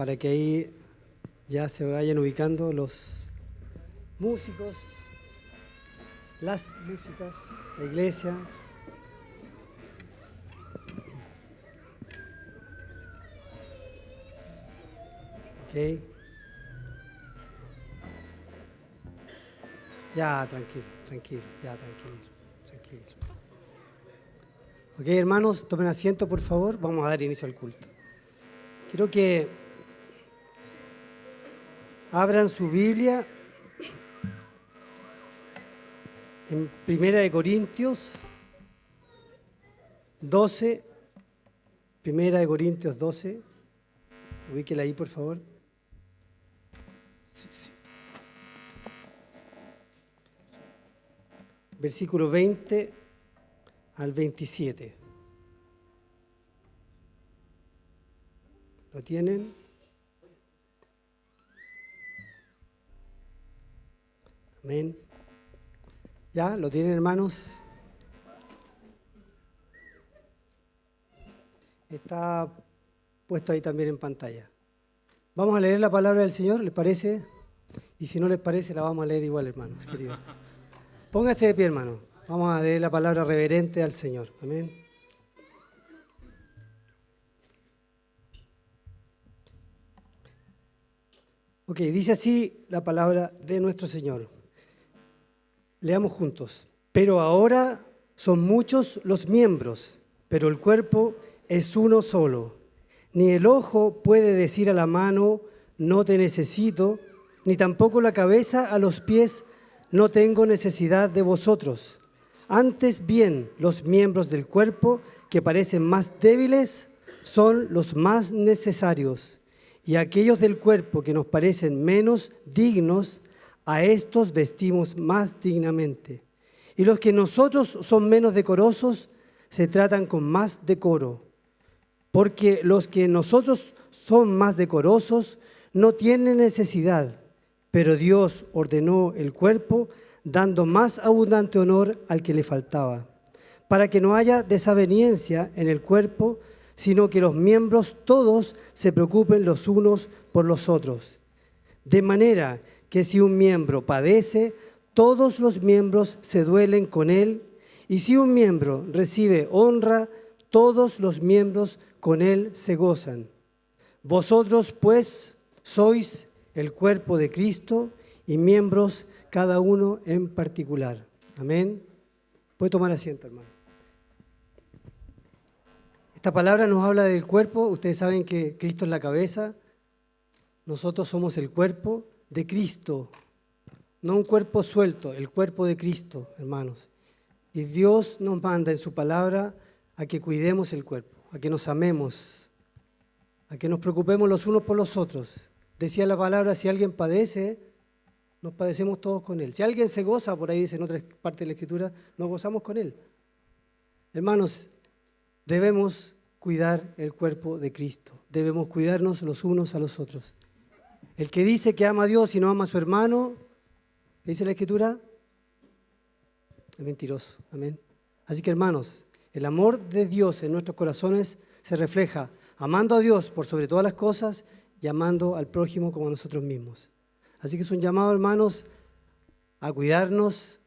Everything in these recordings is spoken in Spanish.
para que ahí ya se vayan ubicando los músicos, las músicas, la iglesia. Ok. Ya, tranquilo, tranquilo. Ok, hermanos, tomen asiento, por favor. Vamos a dar inicio al culto. Quiero que abran su Biblia en 1 Corintios 12. 1 Corintios 12. Ubíquela ahí, por favor. Sí. Versículo 20 al 27. ¿Lo tienen? Amén. ¿Ya? ¿Lo tienen, hermanos? Está puesto ahí también en pantalla. Vamos a leer la palabra del Señor, ¿les parece? Y si no les parece, la vamos a leer igual, hermanos, queridos. Póngase de pie, hermano. Vamos a leer la palabra reverente al Señor. Amén. Ok, dice así la palabra de nuestro Señor. Leamos juntos. Pero ahora son muchos los miembros, pero el cuerpo es uno solo. Ni el ojo puede decir a la mano, no te necesito, ni tampoco la cabeza a los pies, no tengo necesidad de vosotros. Antes bien, los miembros del cuerpo que parecen más débiles son los más necesarios, y aquellos del cuerpo que nos parecen menos dignos, a estos vestimos más dignamente. Y los que nosotros son menos decorosos se tratan con más decoro, porque los que nosotros son más decorosos no tienen necesidad, pero Dios ordenó el cuerpo dando más abundante honor al que le faltaba, para que no haya desaveniencia en el cuerpo, sino que los miembros todos se preocupen los unos por los otros. De manera que si un miembro padece, todos los miembros se duelen con él, y si un miembro recibe honra, todos los miembros con él se gozan. Vosotros, pues, sois el cuerpo de Cristo y miembros cada uno en particular. Amén. Puede tomar asiento, hermano. Esta palabra nos habla del cuerpo. Ustedes saben que Cristo es la cabeza. Nosotros somos el cuerpo de Cristo. No un cuerpo suelto, el cuerpo de Cristo, hermanos. Y Dios nos manda en su palabra a que cuidemos el cuerpo, a que nos amemos, a que nos preocupemos los unos por los otros. Decía la palabra, si alguien padece, nos padecemos todos con él. Si alguien se goza, por ahí dice en otra parte de la Escritura, nos gozamos con él. Hermanos, debemos cuidar el cuerpo de Cristo. Debemos cuidarnos los unos a los otros. El que dice que ama a Dios y no ama a su hermano, ¿qué dice la Escritura? Es mentiroso. Amén. Así que, hermanos, el amor de Dios en nuestros corazones se refleja amando a Dios por sobre todas las cosas y amando al prójimo como a nosotros mismos. Así que es un llamado, hermanos, a cuidarnos,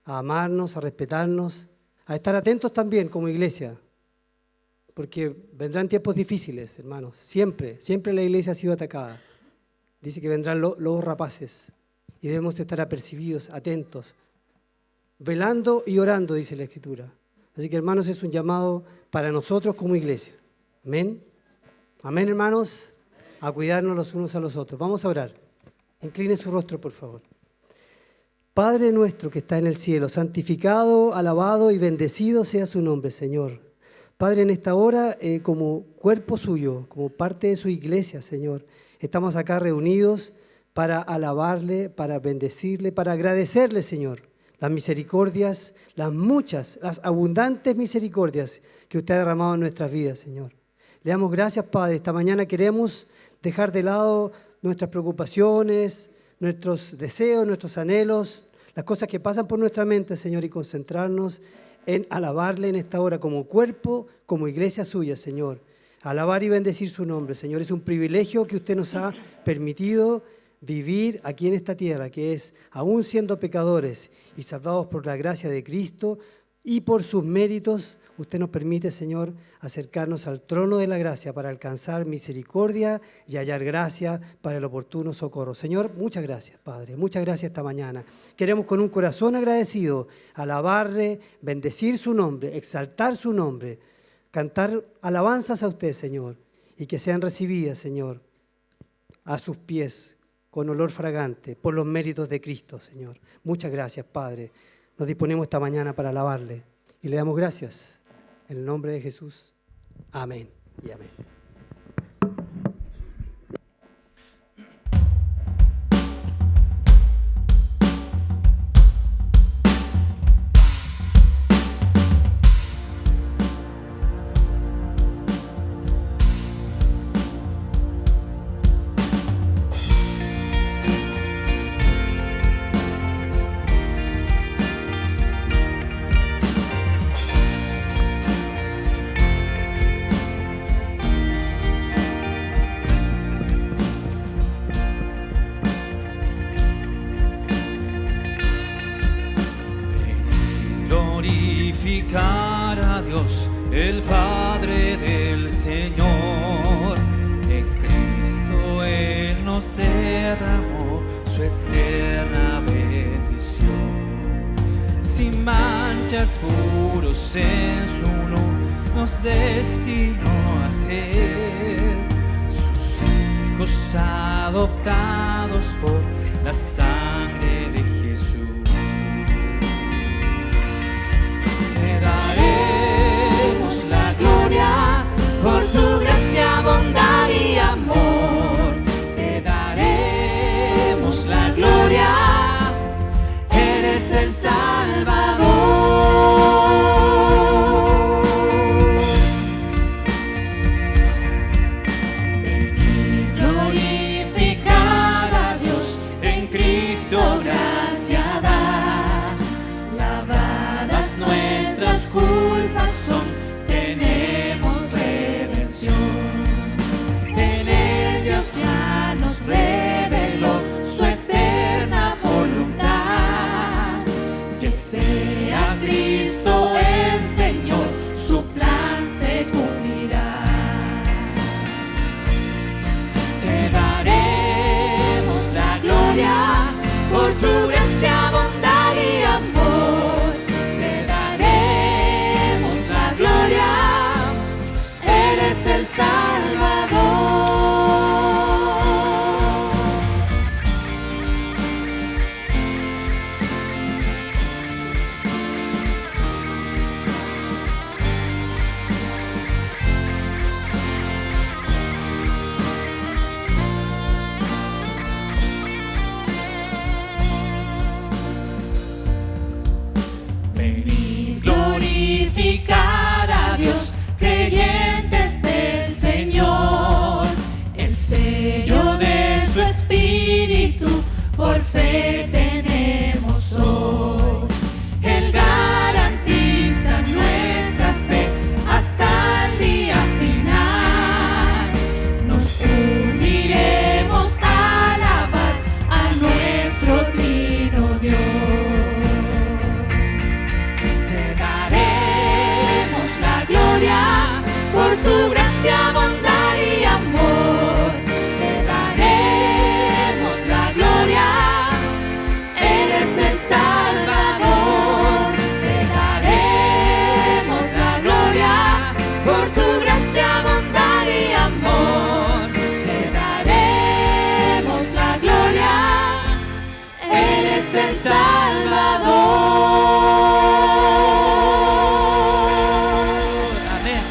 a amarnos, a respetarnos, a estar atentos también como iglesia, porque vendrán tiempos difíciles, hermanos. Siempre la iglesia ha sido atacada. Dice que vendrán lobos rapaces y debemos estar apercibidos, atentos, velando y orando, dice la Escritura. Así que, hermanos, es un llamado para nosotros como iglesia. Amén. Amén, hermanos, a cuidarnos los unos a los otros. Vamos a orar. Incline su rostro, por favor. Padre nuestro que está en el cielo, santificado, alabado y bendecido sea su nombre, Señor. Padre, en esta hora, como cuerpo suyo, como parte de su iglesia, Señor, estamos acá reunidos para alabarle, para bendecirle, para agradecerle, Señor, las misericordias, las muchas, las abundantes misericordias que usted ha derramado en nuestras vidas, Señor. Le damos gracias, Padre. Esta mañana queremos dejar de lado nuestras preocupaciones, nuestros deseos, nuestros anhelos, las cosas que pasan por nuestra mente, Señor, y concentrarnos en alabarle en esta hora como cuerpo, como iglesia suya, Señor. alabar y bendecir su nombre, Señor. Es un privilegio que usted nos ha permitido vivir aquí en esta tierra, que es, aún siendo pecadores y salvados por la gracia de Cristo y por sus méritos, usted nos permite, Señor, acercarnos al trono de la gracia para alcanzar misericordia y hallar gracia para el oportuno socorro. Señor, muchas gracias, Padre. Muchas gracias esta mañana. Queremos con un corazón agradecido alabarle, bendecir su nombre, exaltar su nombre, cantar alabanzas a usted, Señor, y que sean recibidas, Señor, a sus pies con olor fragante por los méritos de Cristo, Señor. Muchas gracias, Padre. Nos disponemos esta mañana para alabarle y le damos gracias. En el nombre de Jesús. Amén y amén. Glorificar a Dios, el Padre del Señor. En Cristo Él nos derramó su eterna bendición. Sin manchas, puros en su luz, nos destinó a ser sus hijos adoptados por la sangre de Jesús. Te daremos la gloria por tu gracia, bondad y amor. Te daremos la gloria, eres el Salvador. Ven y glorificar a Dios, en Cristo gracia da. Lavadas nuestras culpas son, tenemos redención. En él Dios ya nos reveló su eterna voluntad. Que sea Cristo el Señor, su plan se cumplirá. Te daremos la gloria por tu gracia, bondad y amor. Te daremos la gloria, eres el Salvador. Ven y glorificar a Dios, creyentes del Señor. El sello de su Espíritu por fe tenemos hoy. Él garantiza nuestra fe hasta el día final. Nos uniremos a alabar a nuestro trino Dios. Te daremos la gloria por tu gracia, bondad y amor. Te daremos la gloria, eres el Salvador. Te daremos la gloria por tu gracia, bondad y amor. Te daremos la gloria, eres el Salvador. Amén.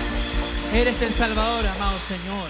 Eres el Salvador, amado Señor.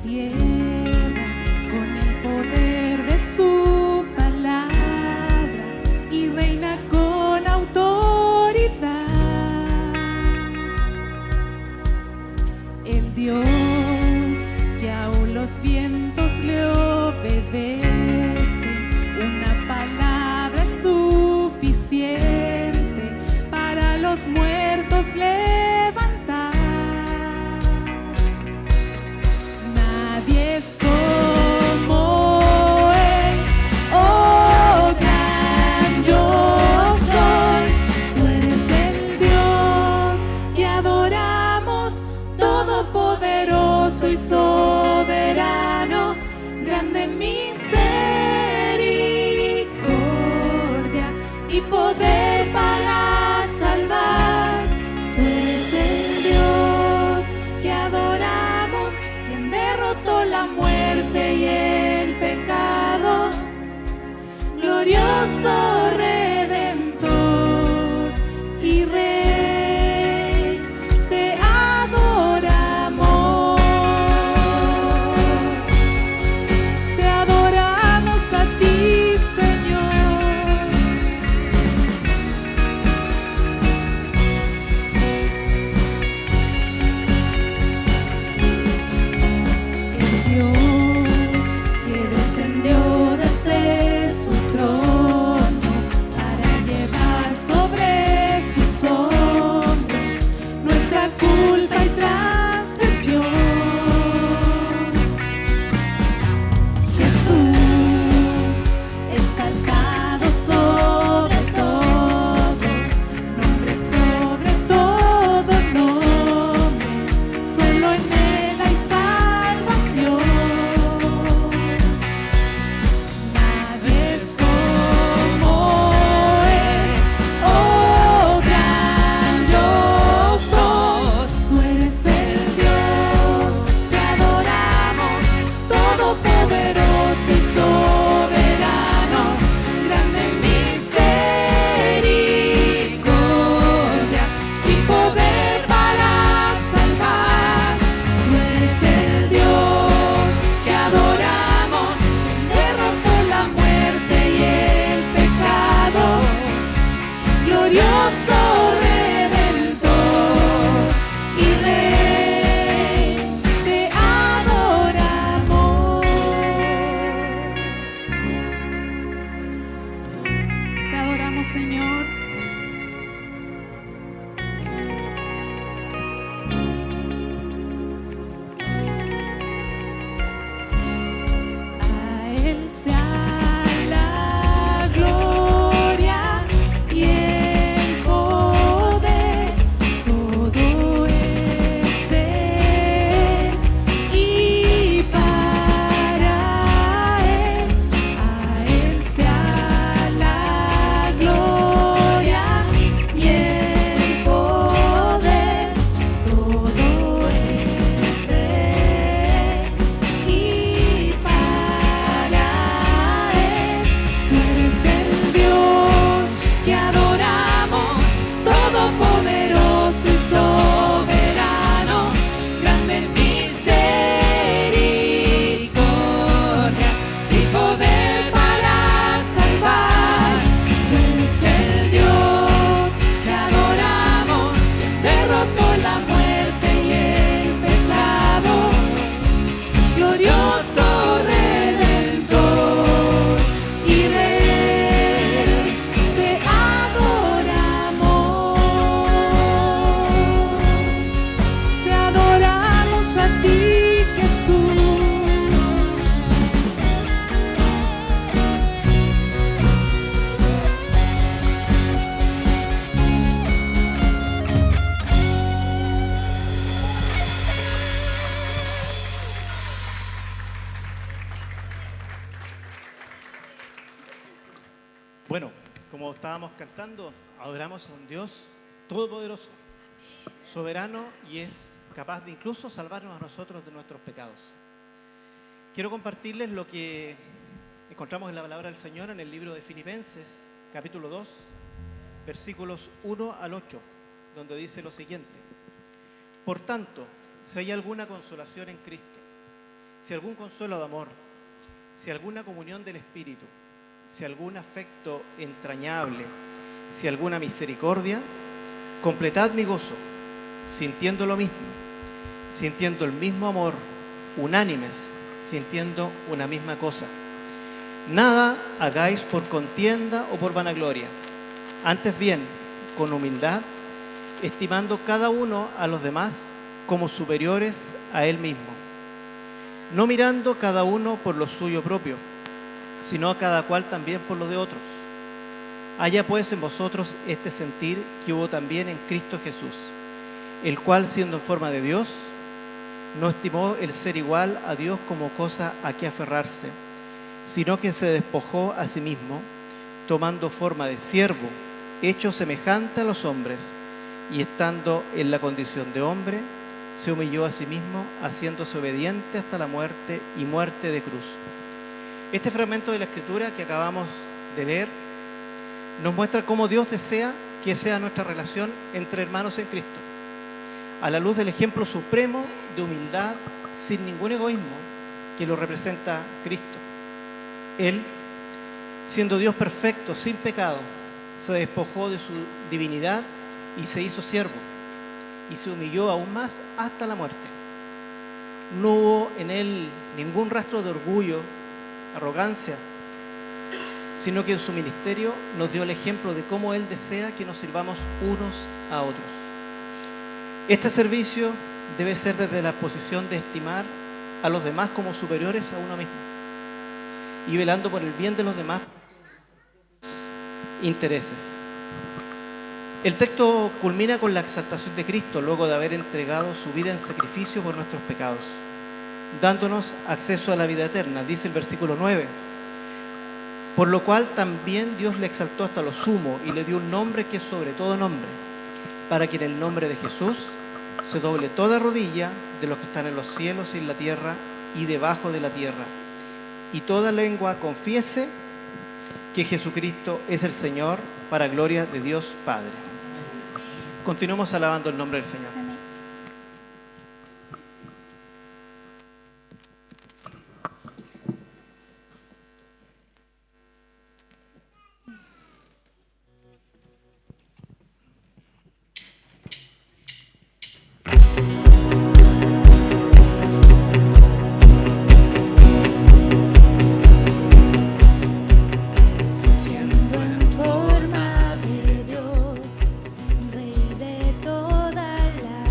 tierra con el poder de su palabra y reina con autoridad. El Dios que aún los vientos le obedecen, una palabra es suficiente para los muertos levantar. Nadie es como Él, oh gran yo soy. Tú eres el Dios que adoramos, todopoderoso y soberano, grande en misericordia y poder para salvar. Tú eres el Dios que adoramos, quien derrotó la muerte y el pecado, glorioso Redentor y Rey, te adoramos. Te adoramos a ti, Señor. El Dios que descendió desde su trono para llevar sobre sus hombros nuestra culpa y transgresión. Jesús, exaltado sobre todo, nombre sobre todo nombre, solo en Él hay salvación. Nadie es como Él, oh gran yo soy. Tú eres el Dios que adoramos, todopoderoso y soberano, grande en misericordia y poder para salvar. Tú eres el Dios que adoramos, derrotó la muerte y el pecado, glorioso Redentor y Rey, te adoramos. Te adoramos, Señor. A Él sea la gloria y el poder, todo es de Él y para Él. A Él sea la gloria y el poder, todo es de Él y para Él. Tú eres el Dios que adoramos, todopoderoso y soberano, grande en misericordia y poder para salvar. Tú eres el Dios que adoramos, quien derrotó la muerte y el pecado, glorioso Redentor y Rey, te adoramos. Te adoramos a ti, Jesús. Bueno, como estábamos cantando, adoramos a un Dios todopoderoso, soberano y es capaz de incluso salvarnos a nosotros de nuestros pecados. Quiero compartirles lo que encontramos en la palabra del Señor en el libro de Filipenses, capítulo 2, versículos 1 al 8, donde dice lo siguiente: Por tanto, si hay alguna consolación en Cristo, si algún consuelo de amor, si alguna comunión del Espíritu, si algún afecto entrañable, si alguna misericordia, completad mi gozo, sintiendo lo mismo, sintiendo el mismo amor, unánimes, sintiendo una misma cosa. Nada hagáis por contienda o por vanagloria, antes bien, con humildad, estimando cada uno a los demás como superiores a él mismo, no mirando cada uno por lo suyo propio, sino cada cual también por lo de otros. Haya pues en vosotros este sentir que hubo también en Cristo Jesús, el cual, siendo en forma de Dios, no estimó el ser igual a Dios como cosa a que aferrarse, sino que se despojó a sí mismo, tomando forma de siervo, hecho semejante a los hombres, y estando en la condición de hombre, se humilló a sí mismo, haciéndose obediente hasta la muerte y muerte de cruz. Este fragmento de la Escritura que acabamos de leer nos muestra cómo Dios desea que sea nuestra relación entre hermanos en Cristo, a la luz del ejemplo supremo de humildad sin ningún egoísmo que lo representa Cristo. Él, siendo Dios perfecto, sin pecado, se despojó de su divinidad y se hizo siervo, y se humilló aún más hasta la muerte. No hubo en él ningún rastro de orgullo, arrogancia, sino que en su ministerio nos dio el ejemplo de cómo Él desea que nos sirvamos unos a otros. Este servicio debe ser desde la posición de estimar a los demás como superiores a uno mismo y velando por el bien de los demás intereses. El texto culmina con la exaltación de Cristo luego de haber entregado su vida en sacrificio por nuestros pecados, dándonos acceso a la vida eterna. Dice el versículo 9: por lo cual también Dios le exaltó hasta lo sumo y le dio un nombre que es sobre todo nombre, para que en el nombre de Jesús se doble toda rodilla de los que están en los cielos y en la tierra y debajo de la tierra, y toda lengua confiese que Jesucristo es el Señor, para gloria de Dios Padre. Continuemos alabando el nombre del Señor. Amén. Siendo en forma de Dios, Rey de toda la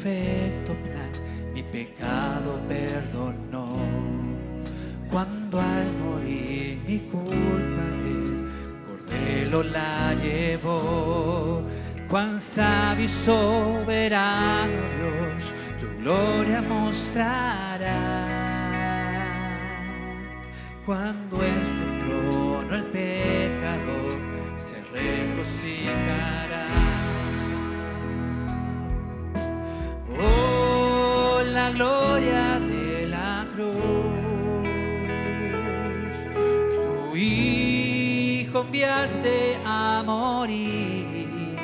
perfecto plan mi pecado perdonó. Cuando al morir mi culpa el Cordero la llevó. Cuán sabio y soberano Dios, tu gloria mostrará. Cuando en su trono el pecador se regocijará. Oh, la gloria de la cruz. Tu Hijo enviaste a morir.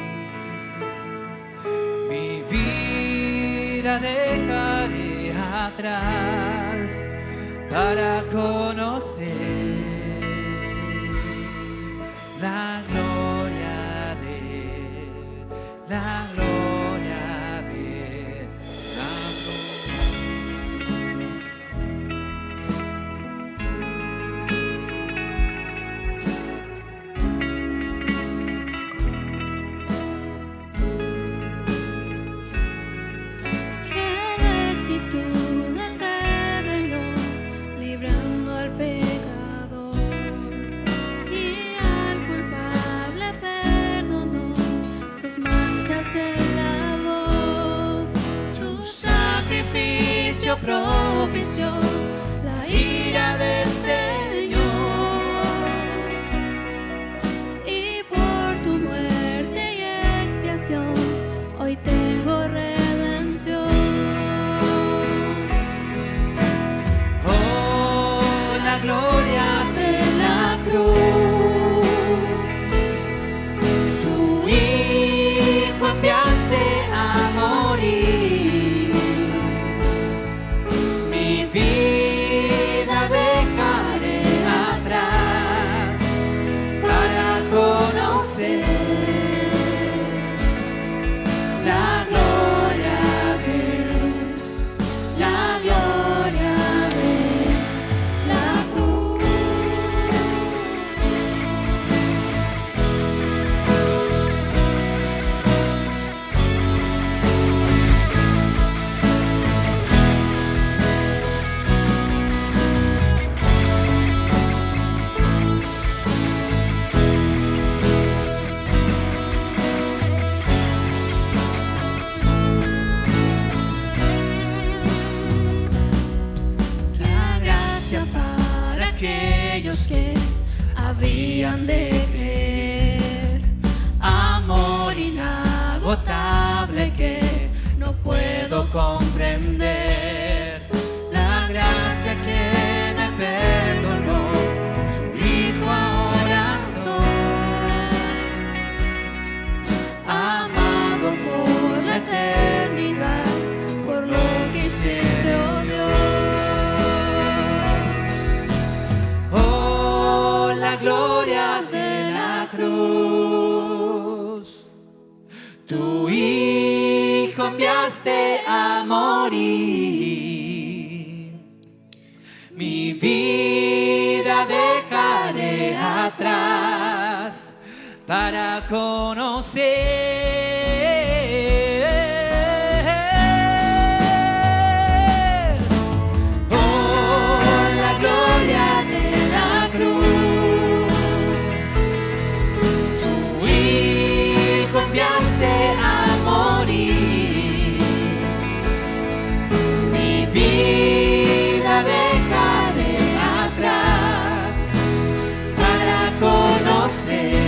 Mi vida dejaré atrás para conocer la gloria de Él, la gloria de Él, la Qué rectitud Él reveló, librando al pecador, y al culpable perdonó, sus manchas Él lavó. Tu sacrificio propició la ira del Señor, y por tu muerte y expiación hoy tengo redención. Oh, la gloria de la cruz. Tu Hijo enviaste a morir. Mi vida dejaré atrás para conocer la gloria de la gloria de la cruz. La gracia para aquellos que habían de creer, amor inagotable que no puedo comprender, la gracia que me perdonó, su Hijo ahora soy, amado por la eternidad, por lo que hiciste, oh Dios. Oh, la gloria de la cruz. Tu Hijo enviaste a morir. Mi vida dejaré atrás para conocer. Oh, la gloria de la cruz. Tu Hijo enviaste a morir. Mi vida dejaré atrás para conocer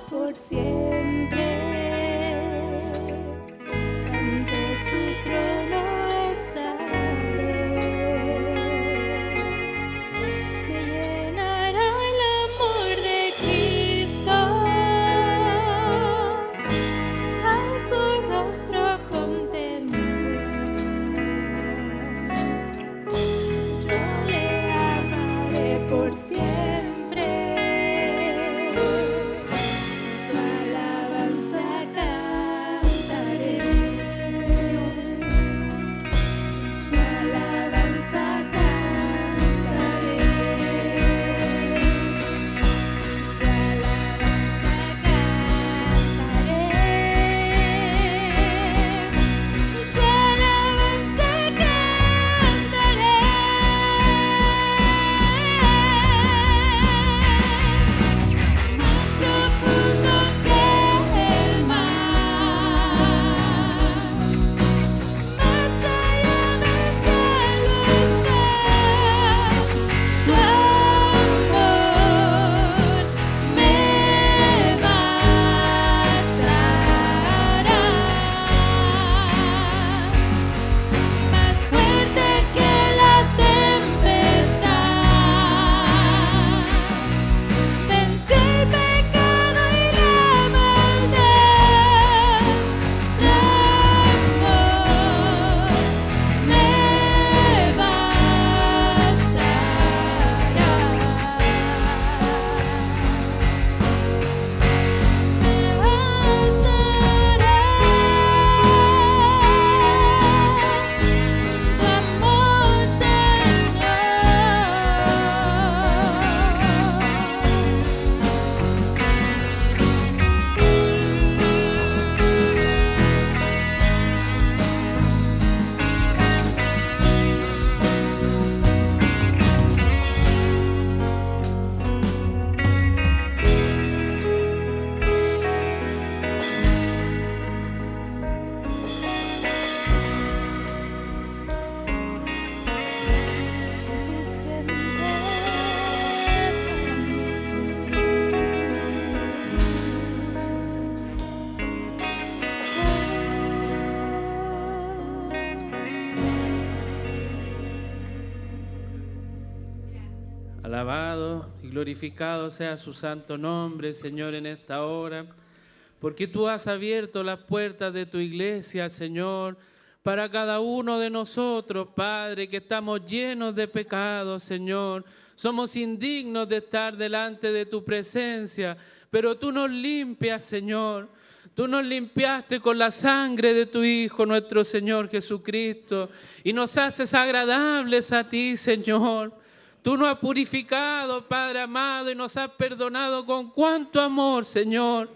por siempre. Ante su trono estaré. Me llenará el amor de Cristo. A su rostro contemplaré. Yo le amaré por siempre. Su alabanza cantaré. Alabado y glorificado sea su santo nombre, Señor, en esta hora, porque tú has abierto las puertas de tu iglesia, Señor, para cada uno de nosotros, Padre, que estamos llenos de pecados, Señor. Somos indignos de estar delante de tu presencia, pero tú nos limpias, Señor. Tú nos limpiaste con la sangre de tu Hijo, nuestro Señor Jesucristo, y nos haces agradables a ti, Señor. Tú nos has purificado, Padre amado, y nos has perdonado con cuánto amor, Señor,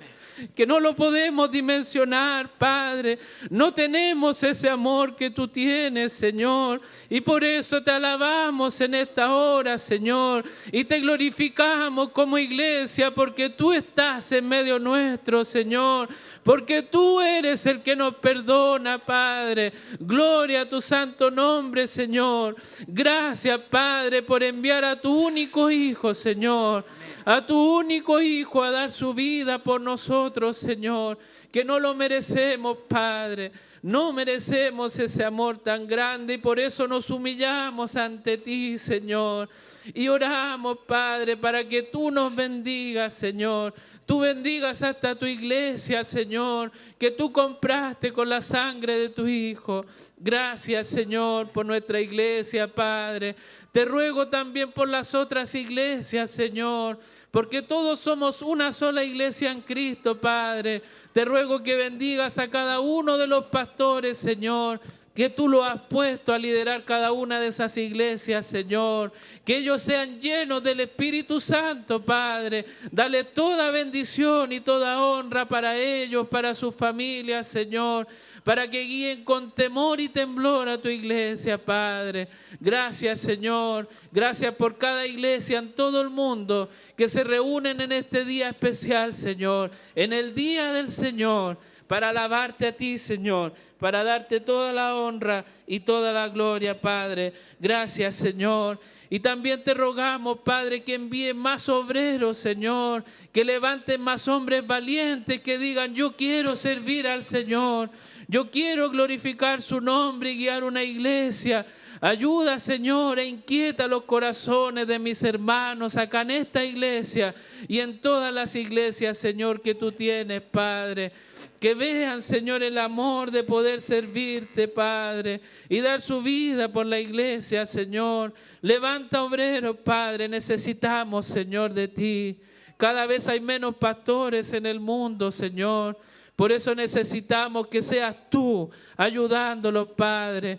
que no lo podemos dimensionar, Padre. No tenemos ese amor que tú tienes, Señor, y por eso te alabamos en esta hora, Señor, y te glorificamos como iglesia, porque tú estás en medio nuestro, Señor, porque tú eres el que nos perdona, Padre. Gloria a tu santo nombre, Señor. Gracias, Padre, por enviar a tu único Hijo, Señor, a tu único Hijo a dar su vida por nosotros, Señor, que no lo merecemos, Padre. No merecemos ese amor tan grande y por eso nos humillamos ante ti, Señor. Y oramos, Padre, para que tú nos bendigas, Señor. Tú bendigas hasta tu iglesia, Señor, que tú compraste con la sangre de tu Hijo. Gracias, Señor, por nuestra iglesia, Padre. Te ruego también por las otras iglesias, Señor, porque todos somos una sola iglesia en Cristo, Padre. Te ruego que bendigas a cada uno de los pastores, Señor, que tú lo has puesto a liderar cada una de esas iglesias, Señor. Que ellos sean llenos del Espíritu Santo, Padre. Dale toda bendición y toda honra para ellos, para sus familias, Señor, para que guíen con temor y temblor a tu iglesia, Padre. Gracias, Señor. Gracias por cada iglesia en todo el mundo que se reúnen en este día especial, Señor, en el día del Señor, para alabarte a ti, Señor, para darte toda la honra y toda la gloria, Padre. Gracias, Señor. Y también te rogamos, Padre, que envíe más obreros, Señor, que levanten más hombres valientes, que digan: yo quiero servir al Señor, yo quiero glorificar su nombre y guiar una iglesia. Ayuda, Señor, e inquieta los corazones de mis hermanos acá en esta iglesia y en todas las iglesias, Señor, que tú tienes, Padre. Que vean, Señor, el amor de poder servirte, Padre, y dar su vida por la iglesia, Señor. Levanta obreros, Padre, necesitamos, Señor, de ti. Cada vez hay menos pastores en el mundo, Señor. Por eso necesitamos que seas tú ayudándolos, Padre.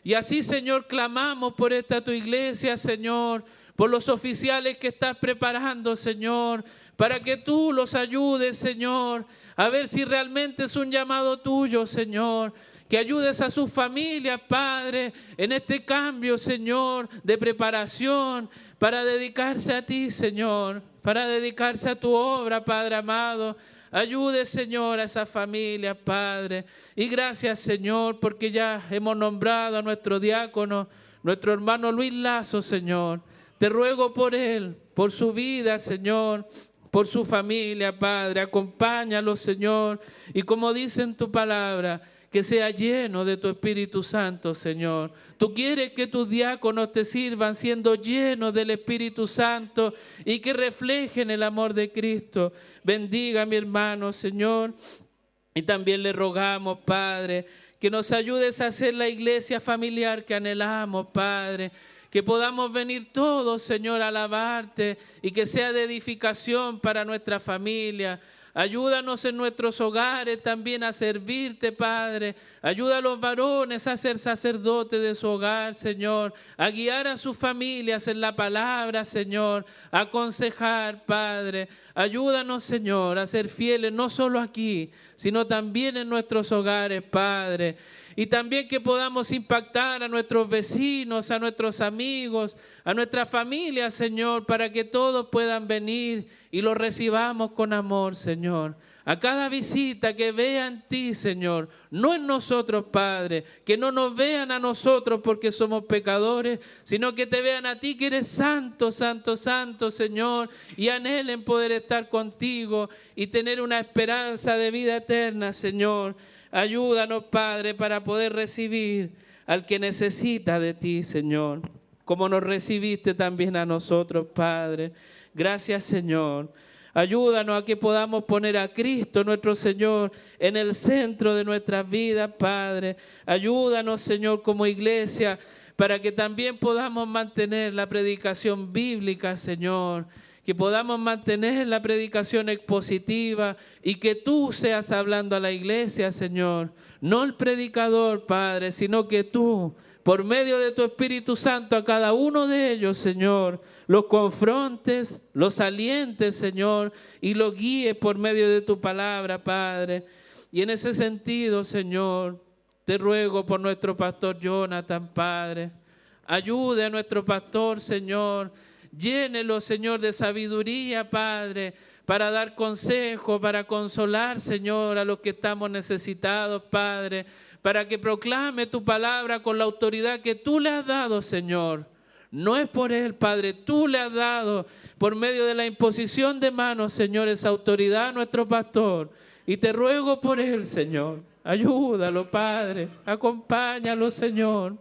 Y así, Señor, clamamos por esta tu iglesia, Señor, por los oficiales que estás preparando, Señor, para que tú los ayudes, Señor, a ver si realmente es un llamado tuyo, Señor. Que ayudes a sus familias, Padre, en este cambio, Señor, de preparación para dedicarse a ti, Señor, para dedicarse a tu obra, Padre amado. Ayude, Señor, a esa familia, Padre. Y gracias, Señor, porque ya hemos nombrado a nuestro diácono, nuestro hermano Luis Lazo, Señor. Te ruego por él, por su vida, Señor, por su familia, Padre. Acompáñalo, Señor. Y como dice en tu palabra, que sea lleno de tu Espíritu Santo, Señor. Tú quieres que tus diáconos te sirvan siendo llenos del Espíritu Santo y que reflejen el amor de Cristo. Bendiga a mi hermano, Señor. Y también le rogamos, Padre, que nos ayudes a hacer la iglesia familiar que anhelamos, Padre. Que podamos venir todos, Señor, a alabarte y que sea de edificación para nuestra familia. Ayúdanos en nuestros hogares también a servirte, Padre. Ayuda a los varones a ser sacerdotes de su hogar, Señor. A guiar a sus familias en la palabra, Señor. A aconsejar, Padre. Ayúdanos, Señor, a ser fieles no solo aquí, sino también en nuestros hogares, Padre. Y también que podamos impactar a nuestros vecinos, a nuestros amigos, a nuestra familia, Señor, para que todos puedan venir y los recibamos con amor, Señor. A cada visita que vean ti, Señor, no en nosotros, Padre, que no nos vean a nosotros porque somos pecadores, sino que te vean a ti que eres santo, santo, santo, Señor, y anhelen poder estar contigo y tener una esperanza de vida eterna, Señor. Ayúdanos, Padre, para poder recibir al que necesita de ti, Señor. como nos recibiste también a nosotros, Padre. Gracias, Señor. Ayúdanos a que podamos poner a Cristo, nuestro Señor, en el centro de nuestras vidas, Padre. Ayúdanos, Señor, como iglesia, para que también podamos mantener la predicación bíblica, Señor. Que podamos mantener la predicación expositiva y que tú seas hablando a la iglesia, Señor. No el predicador, Padre, sino que tú, por medio de tu Espíritu Santo, a cada uno de ellos, Señor, los confrontes, los alientes, Señor, y los guíes por medio de tu palabra, Padre. Y en ese sentido, Señor, te ruego por nuestro pastor Jonathan, Padre. Ayude a nuestro pastor, Señor. Llénelo, Señor, de sabiduría, Padre, para dar consejo, para consolar, Señor, a los que estamos necesitados, Padre, para que proclame tu palabra con la autoridad que tú le has dado, Señor. No es por él, Padre, tú le has dado por medio de la imposición de manos, Señor, esa autoridad a nuestro pastor. Y te ruego por él, Señor. Ayúdalo, Padre, acompáñalo, Señor.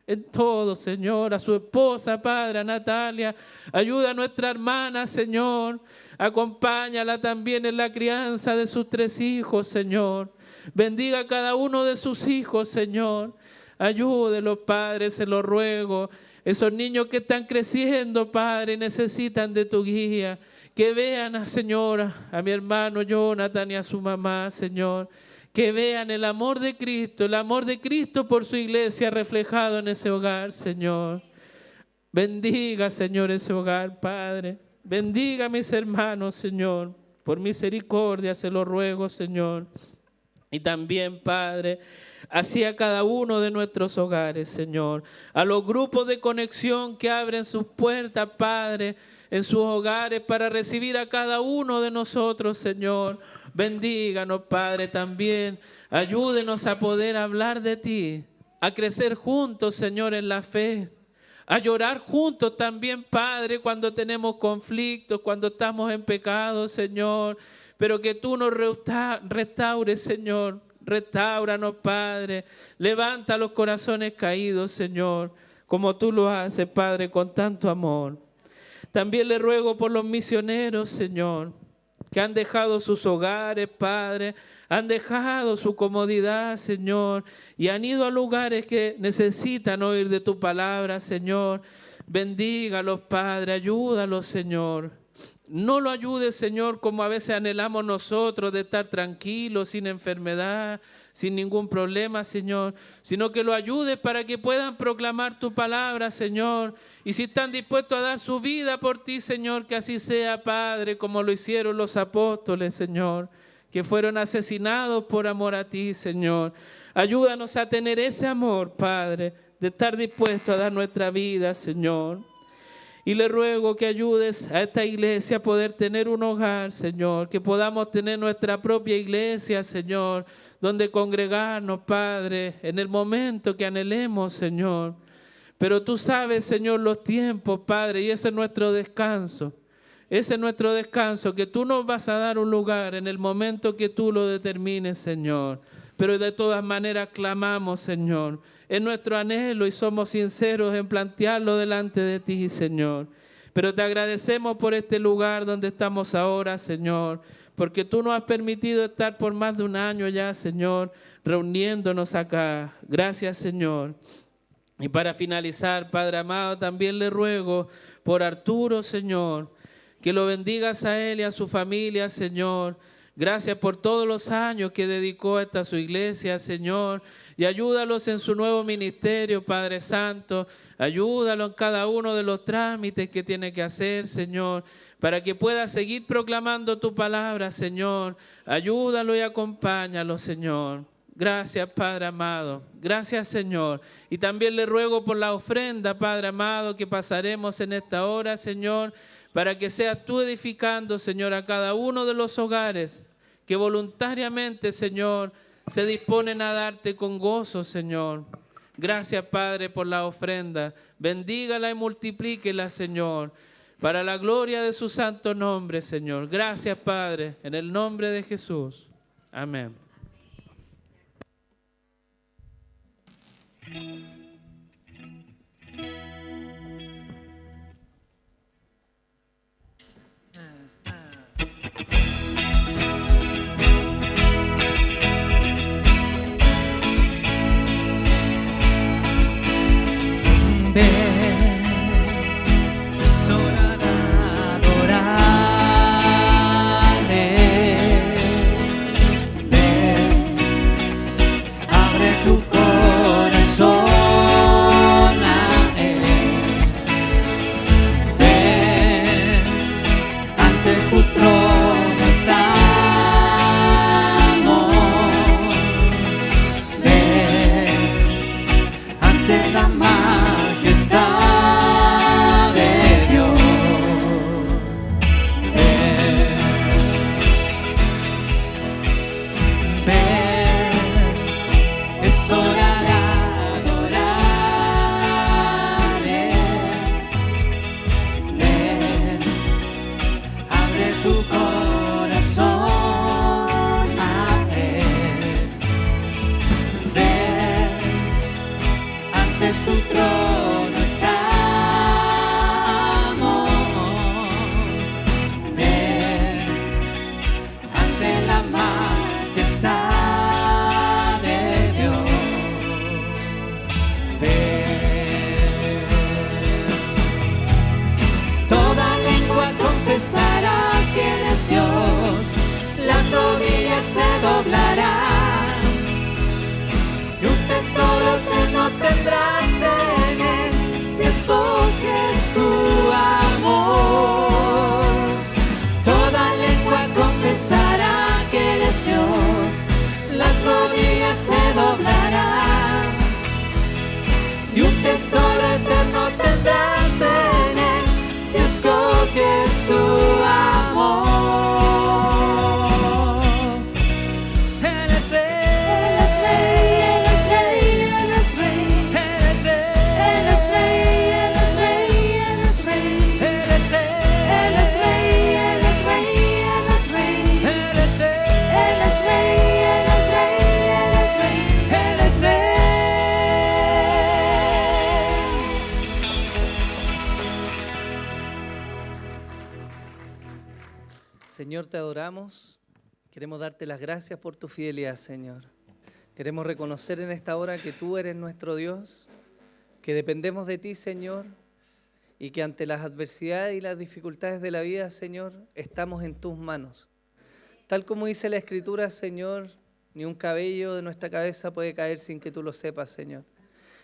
En todo, Señor, a su esposa, Padre, a Natalia. Ayuda a nuestra hermana, Señor. Acompáñala también en la crianza de sus 3 hijos, Señor. Bendiga a cada uno de sus hijos, Señor. Ayúdelos, Padre, se lo ruego. Esos niños que están creciendo, Padre, necesitan de tu guía. Que vean, Señor, a mi hermano Jonathan y a su mamá, Señor. Que vean el amor de Cristo por su iglesia reflejado en ese hogar, Señor. Bendiga, Señor, ese hogar, Padre. Bendiga a mis hermanos, Señor. Por misericordia se lo ruego, Señor. Y también, Padre, así a cada uno de nuestros hogares, Señor. A los grupos de conexión que abren sus puertas, Padre, en sus hogares para recibir a cada uno de nosotros, Señor. Bendíganos, Padre, también. Ayúdenos a poder hablar de ti, a crecer juntos, Señor, en la fe. A llorar juntos también, Padre, cuando tenemos conflictos, cuando estamos en pecado, Señor. Pero que tú nos restaures, Señor. Restáuranos, Padre. Levanta los corazones caídos, Señor, como tú lo haces, Padre, con tanto amor. También le ruego por los misioneros, Señor, que han dejado sus hogares, Padre, han dejado su comodidad, Señor, y han ido a lugares que necesitan oír de tu palabra, Señor. Bendígalos, Padre, ayúdalos, Señor. No lo ayudes, Señor, como a veces anhelamos nosotros, de estar tranquilos, sin enfermedad, sin ningún problema, Señor, sino que lo ayudes para que puedan proclamar tu palabra, Señor. Y si están dispuestos a dar su vida por ti, Señor, que así sea, Padre, como lo hicieron los apóstoles, Señor, que fueron asesinados por amor a ti, Señor. Ayúdanos a tener ese amor, Padre, de estar dispuestos a dar nuestra vida, Señor. Y le ruego que ayudes a esta iglesia a poder tener un hogar, Señor, que podamos tener nuestra propia iglesia, Señor, donde congregarnos, Padre, en el momento que anhelemos, Señor. Pero tú sabes, Señor, los tiempos, Padre, y ese es nuestro descanso. Ese es nuestro descanso, que tú nos vas a dar un lugar en el momento que tú lo determines, Señor. Pero de todas maneras clamamos, Señor. Es nuestro anhelo y somos sinceros en plantearlo delante de ti, Señor. Pero te agradecemos por este lugar donde estamos ahora, Señor, porque tú nos has permitido estar por más de un año ya, Señor, reuniéndonos acá. Gracias, Señor. Y para finalizar, Padre amado, también le ruego por Arturo, Señor, que lo bendigas a él y a su familia, Señor. Gracias por todos los años que dedicó a esta su iglesia, Señor. Y ayúdalos en su nuevo ministerio, Padre Santo. Ayúdalo en cada uno de los trámites que tiene que hacer, Señor, para que pueda seguir proclamando tu palabra, Señor. Ayúdalo y acompáñalo, Señor. Gracias, Padre amado. Gracias, Señor. Y también le ruego por la ofrenda, Padre amado, que pasaremos en esta hora, Señor, para que seas tú edificando, Señor, a cada uno de los hogares que voluntariamente, Señor, se disponen a darte con gozo, Señor. Gracias, Padre, por la ofrenda. Bendígala y multiplíquela, Señor, para la gloria de su santo nombre, Señor. Gracias, Padre, en el nombre de Jesús. Amén. ante su trono estamos. Ven ante la majestad de Dios. Ven, es hora de adorarle. Ven, abre tu corazón a Él. Ven, ante su trono estamos. Ven, ante la majestad de Dios. Ven. Toda lengua confesará que Él es Dios, las rodillas se doblarán, y un tesoro que no tendrás en Él si escoges su amor. Toda lengua confesará que Él es Dios, las rodillas se doblarán, y un tesoro eterno tendrás en Él si escoges su amor. Él es rey, Él es rey, Él es rey, Él es rey, Él es rey, Él es rey, Él es rey, Él es rey, Él es rey, Él es rey, Él es rey, Él es rey, Él es rey, Él es rey, Él es rey, Él es rey. Señor, te adoramos. Queremos darte las gracias por tu fidelidad, Señor. Queremos reconocer en esta hora que tú eres nuestro Dios, que dependemos de ti, Señor, y que ante las adversidades y las dificultades de la vida, Señor, estamos en tus manos. Tal como dice la Escritura, Señor, ni un cabello de nuestra cabeza puede caer sin que tú lo sepas, Señor.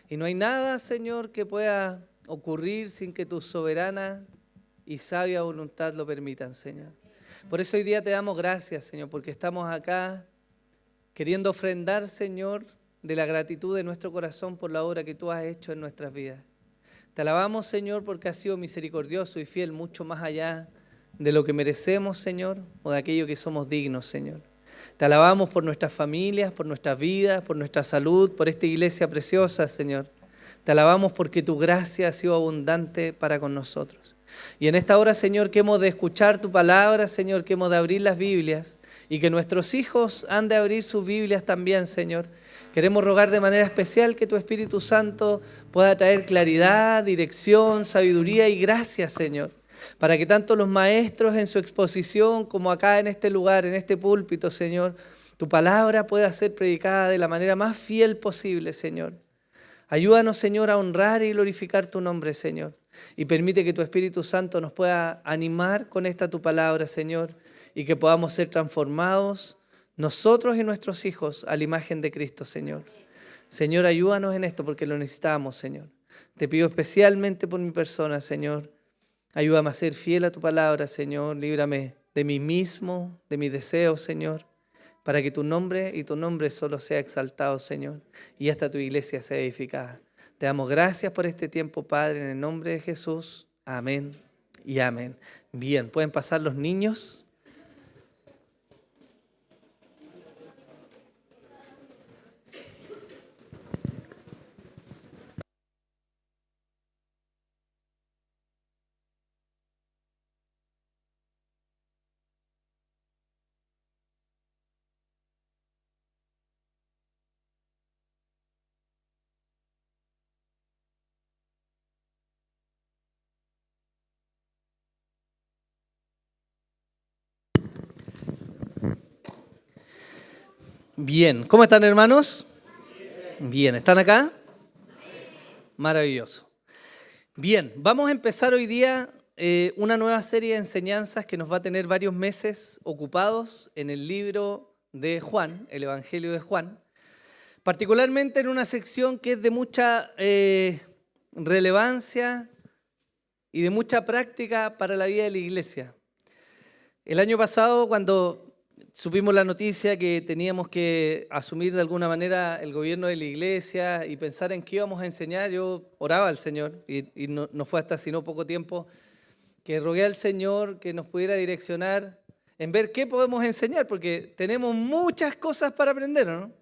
Y no hay nada, Señor, que pueda ocurrir sin que tu soberana y sabia voluntad lo permitan, Señor. Por eso hoy día te damos gracias, Señor, porque estamos acá queriendo ofrendar, Señor, de la gratitud de nuestro corazón por la obra que tú has hecho en nuestras vidas. Te alabamos, Señor, porque has sido misericordioso y fiel mucho más allá de lo que merecemos, Señor, o de aquello que somos dignos, Señor. Te alabamos por nuestras familias, por nuestras vidas, por nuestra salud, por esta iglesia preciosa, Señor. Te alabamos porque tu gracia ha sido abundante para con nosotros. Y en esta hora, Señor, que hemos de escuchar tu palabra, Señor, que hemos de abrir las Biblias y que nuestros hijos han de abrir sus Biblias también, Señor. Queremos rogar de manera especial que tu Espíritu Santo pueda traer claridad, dirección, sabiduría y gracia, Señor, para que tanto los maestros en su exposición como acá en este lugar, en este púlpito, Señor, tu palabra pueda ser predicada de la manera más fiel posible, Señor. Ayúdanos, Señor, a honrar y glorificar tu nombre, Señor. Y permite que tu Espíritu Santo nos pueda animar con esta tu palabra, Señor, y que podamos ser transformados nosotros y nuestros hijos a la imagen de Cristo, Señor. Señor, ayúdanos en esto porque lo necesitamos, Señor. Te pido especialmente por mi persona, Señor. Ayúdame a ser fiel a tu palabra, Señor. Líbrame de mí mismo, de mis deseos, Señor, para que tu nombre y tu nombre solo sea exaltado, Señor, y hasta tu iglesia sea edificada. Te damos gracias por este tiempo, Padre, en el nombre de Jesús. Amén y amén. Bien, ¿pueden pasar los niños? Bien, ¿cómo están, hermanos? Bien, ¿están acá? Maravilloso. Bien, vamos a empezar hoy día una nueva serie de enseñanzas que nos va a tener varios meses ocupados en el libro de Juan, el Evangelio de Juan, particularmente en una sección que es de mucha relevancia y de mucha práctica para la vida de la iglesia. El año pasado, cuando supimos la noticia que teníamos que asumir de alguna manera el gobierno de la iglesia y pensar en qué íbamos a enseñar, yo oraba al Señor y no fue hasta sino poco tiempo que rogué al Señor que nos pudiera direccionar en ver qué podemos enseñar, porque tenemos muchas cosas para aprender, ¿no?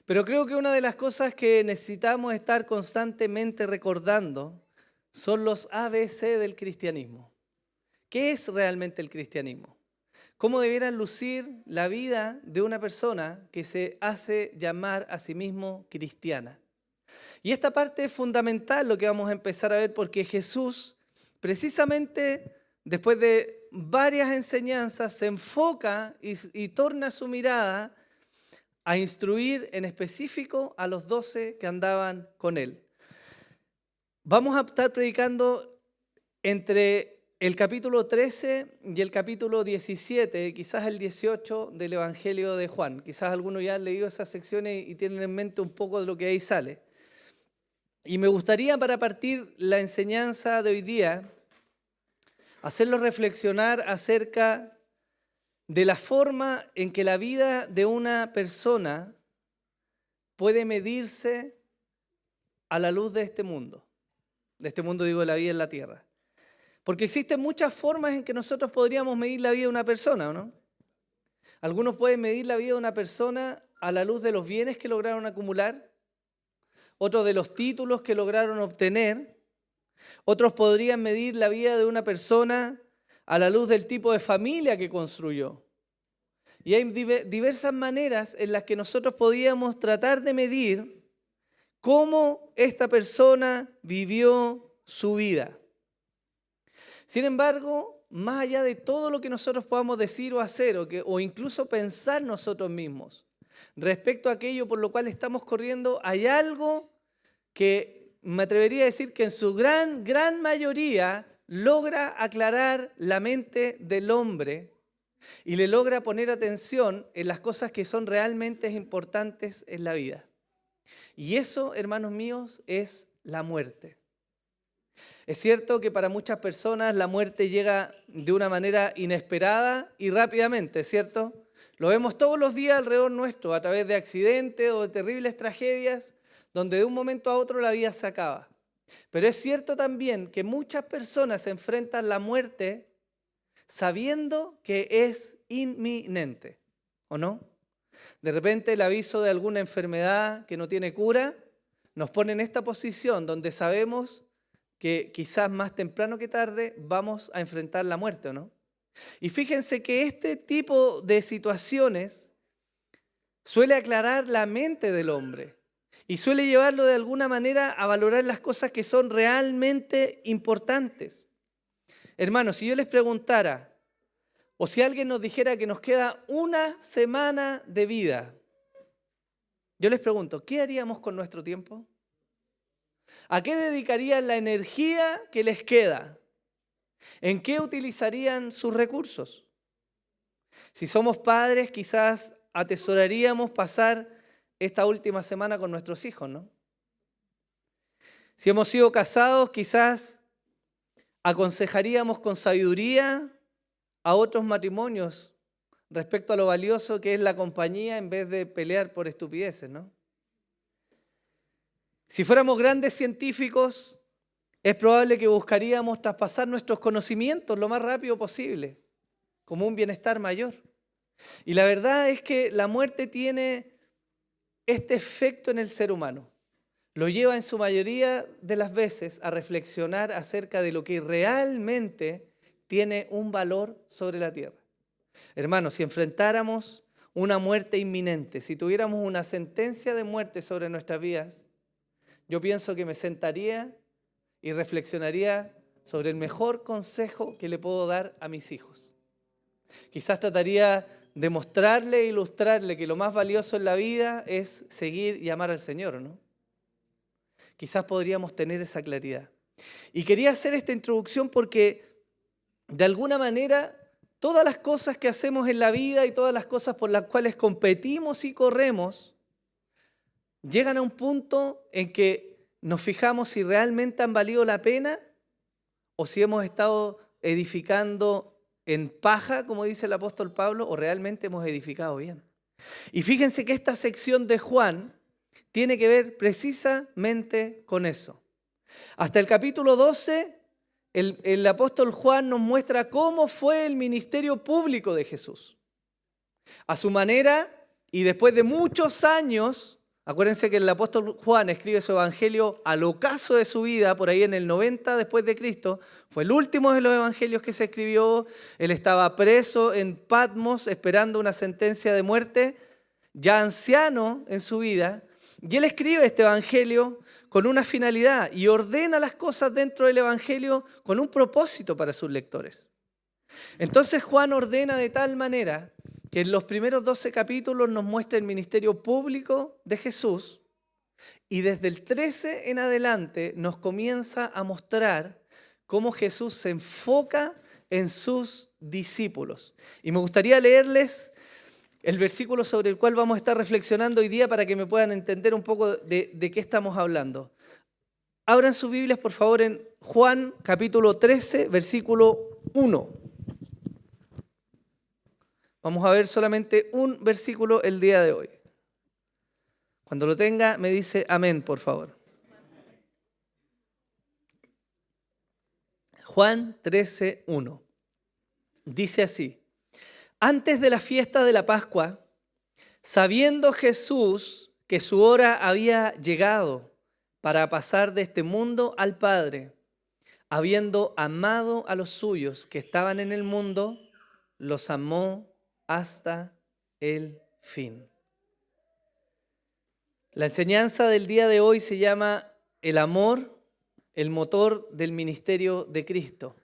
Pero creo que una de las cosas que necesitamos estar constantemente recordando son los ABC del cristianismo. ¿Qué es realmente el cristianismo? ¿Cómo debiera lucir la vida de una persona que se hace llamar a sí mismo cristiana? Y esta parte es fundamental, lo que vamos a empezar a ver, porque Jesús, precisamente después de varias enseñanzas, se enfoca y torna su mirada a instruir en específico a los 12 que andaban con él. Vamos a estar predicando entre el capítulo 13 y el capítulo 17, quizás el 18 del Evangelio de Juan. Quizás algunos ya han leído esas secciones y tienen en mente un poco de lo que ahí sale. Y me gustaría, para partir la enseñanza de hoy día, hacerlos reflexionar acerca de la forma en que la vida de una persona puede medirse a la luz de este mundo. De este mundo digo, de la vida en la tierra. Porque existen muchas formas en que nosotros podríamos medir la vida de una persona, ¿no? Algunos pueden medir la vida de una persona a la luz de los bienes que lograron acumular, otros de los títulos que lograron obtener, otros podrían medir la vida de una persona a la luz del tipo de familia que construyó. Y hay diversas maneras en las que nosotros podíamos tratar de medir cómo esta persona vivió su vida. Sin embargo, más allá de todo lo que nosotros podamos decir o hacer o incluso pensar nosotros mismos respecto a aquello por lo cual estamos corriendo, hay algo que me atrevería a decir que en su gran mayoría logra aclarar la mente del hombre y le logra poner atención en las cosas que son realmente importantes en la vida. Y eso, hermanos míos, es la muerte. Es cierto que para muchas personas la muerte llega de una manera inesperada y rápidamente, ¿cierto? Lo vemos todos los días alrededor nuestro, a través de accidentes o de terribles tragedias, donde de un momento a otro la vida se acaba. Pero es cierto también que muchas personas enfrentan la muerte sabiendo que es inminente, ¿o no? De repente el aviso de alguna enfermedad que no tiene cura nos pone en esta posición donde sabemos que quizás más temprano que tarde vamos a enfrentar la muerte, ¿o no? Y fíjense que este tipo de situaciones suele aclarar la mente del hombre y suele llevarlo de alguna manera a valorar las cosas que son realmente importantes. Hermanos, si yo les preguntara, o si alguien nos dijera que nos queda una semana de vida, yo les pregunto, ¿qué haríamos con nuestro tiempo? ¿A qué dedicarían la energía que les queda? ¿En qué utilizarían sus recursos? Si somos padres, quizás atesoraríamos pasar esta última semana con nuestros hijos, ¿no? Si hemos sido casados, quizás aconsejaríamos con sabiduría a otros matrimonios respecto a lo valioso que es la compañía en vez de pelear por estupideces, ¿no? Si fuéramos grandes científicos, es probable que buscaríamos traspasar nuestros conocimientos lo más rápido posible, como un bienestar mayor. Y la verdad es que la muerte tiene este efecto en el ser humano. Lo lleva en su mayoría de las veces a reflexionar acerca de lo que realmente tiene un valor sobre la tierra. Hermanos, si enfrentáramos una muerte inminente, si tuviéramos una sentencia de muerte sobre nuestras vidas, yo pienso que me sentaría y reflexionaría sobre el mejor consejo que le puedo dar a mis hijos. Quizás trataría de mostrarle e ilustrarle que lo más valioso en la vida es seguir y amar al Señor, ¿no? Quizás podríamos tener esa claridad. Y quería hacer esta introducción porque, de alguna manera, todas las cosas que hacemos en la vida y todas las cosas por las cuales competimos y corremos, llegan a un punto en que nos fijamos si realmente han valido la pena o si hemos estado edificando en paja, como dice el apóstol Pablo, o realmente hemos edificado bien. Y fíjense que esta sección de Juan tiene que ver precisamente con eso. Hasta el capítulo 12, el apóstol Juan nos muestra cómo fue el ministerio público de Jesús. A su manera, y después de muchos años, acuérdense que el apóstol Juan escribe su evangelio al ocaso de su vida, por ahí en el 90 después de Cristo, fue el último de los evangelios que se escribió. Él estaba preso en Patmos esperando una sentencia de muerte, ya anciano en su vida, y él escribe este evangelio con una finalidad y ordena las cosas dentro del evangelio con un propósito para sus lectores. Entonces Juan ordena de tal manera que en los primeros 12 capítulos nos muestra el ministerio público de Jesús, y desde el 13 en adelante nos comienza a mostrar cómo Jesús se enfoca en sus discípulos. Y me gustaría leerles el versículo sobre el cual vamos a estar reflexionando hoy día para que me puedan entender un poco de qué estamos hablando. Abran sus Biblias, por favor, en Juan capítulo 13, versículo 1. Vamos a ver solamente un versículo el día de hoy. Cuando lo tenga, me dice amén, por favor. Juan 13, 1. Dice así: antes de la fiesta de la Pascua, sabiendo Jesús que su hora había llegado para pasar de este mundo al Padre, habiendo amado a los suyos que estaban en el mundo, los amó hasta el fin. La enseñanza del día de hoy se llama el amor, el motor del ministerio de Cristo.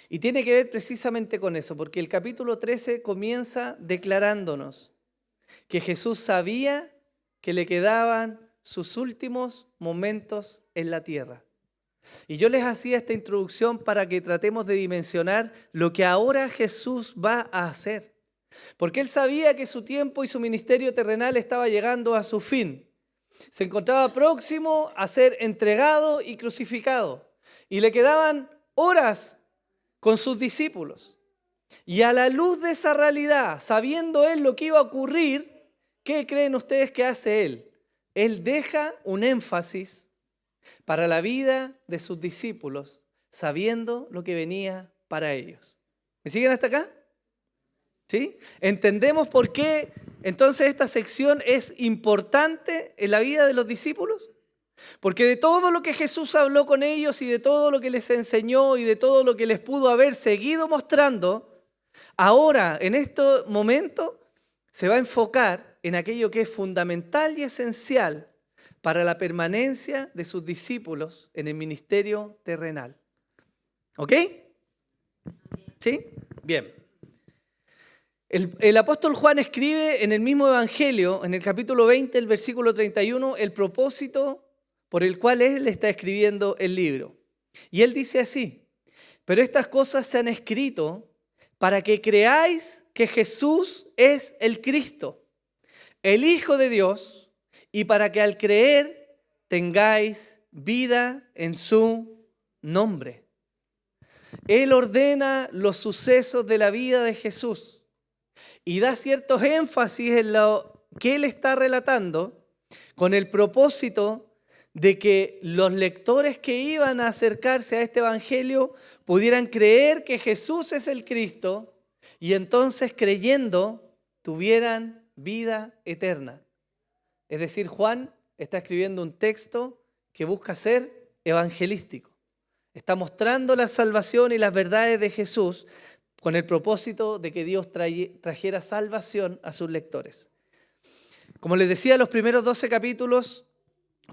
Y tiene que ver precisamente con eso, porque el capítulo 13 comienza declarándonos que Jesús sabía que le quedaban sus últimos momentos en la tierra. Y yo les hacía esta introducción para que tratemos de dimensionar lo que ahora Jesús va a hacer. Porque él sabía que su tiempo y su ministerio terrenal estaba llegando a su fin. Se encontraba próximo a ser entregado y crucificado. Y le quedaban horas con sus discípulos. Y a la luz de esa realidad, sabiendo él lo que iba a ocurrir, ¿qué creen ustedes que hace él? Él deja un énfasis para la vida de sus discípulos, sabiendo lo que venía para ellos. ¿Me siguen hasta acá? ¿Sí? ¿Entendemos por qué entonces esta sección es importante en la vida de los discípulos? Porque de todo lo que Jesús habló con ellos y de todo lo que les enseñó y de todo lo que les pudo haber seguido mostrando, ahora, en este momento, se va a enfocar en aquello que es fundamental y esencial para la permanencia de sus discípulos en el ministerio terrenal. ¿Ok? ¿Sí? Bien. El apóstol Juan escribe en el mismo evangelio, en el capítulo 20, el versículo 31, el propósito por el cual él está escribiendo el libro. Y él dice así: pero estas cosas se han escrito para que creáis que Jesús es el Cristo, el Hijo de Dios, y para que al creer tengáis vida en su nombre. Él ordena los sucesos de la vida de Jesús y da ciertos énfasis en lo que él está relatando con el propósito de que los lectores que iban a acercarse a este evangelio pudieran creer que Jesús es el Cristo y entonces, creyendo, tuvieran vida eterna. Es decir, Juan está escribiendo un texto que busca ser evangelístico. Está mostrando la salvación y las verdades de Jesús con el propósito de que Dios trajera salvación a sus lectores. Como les decía, los primeros 12 capítulos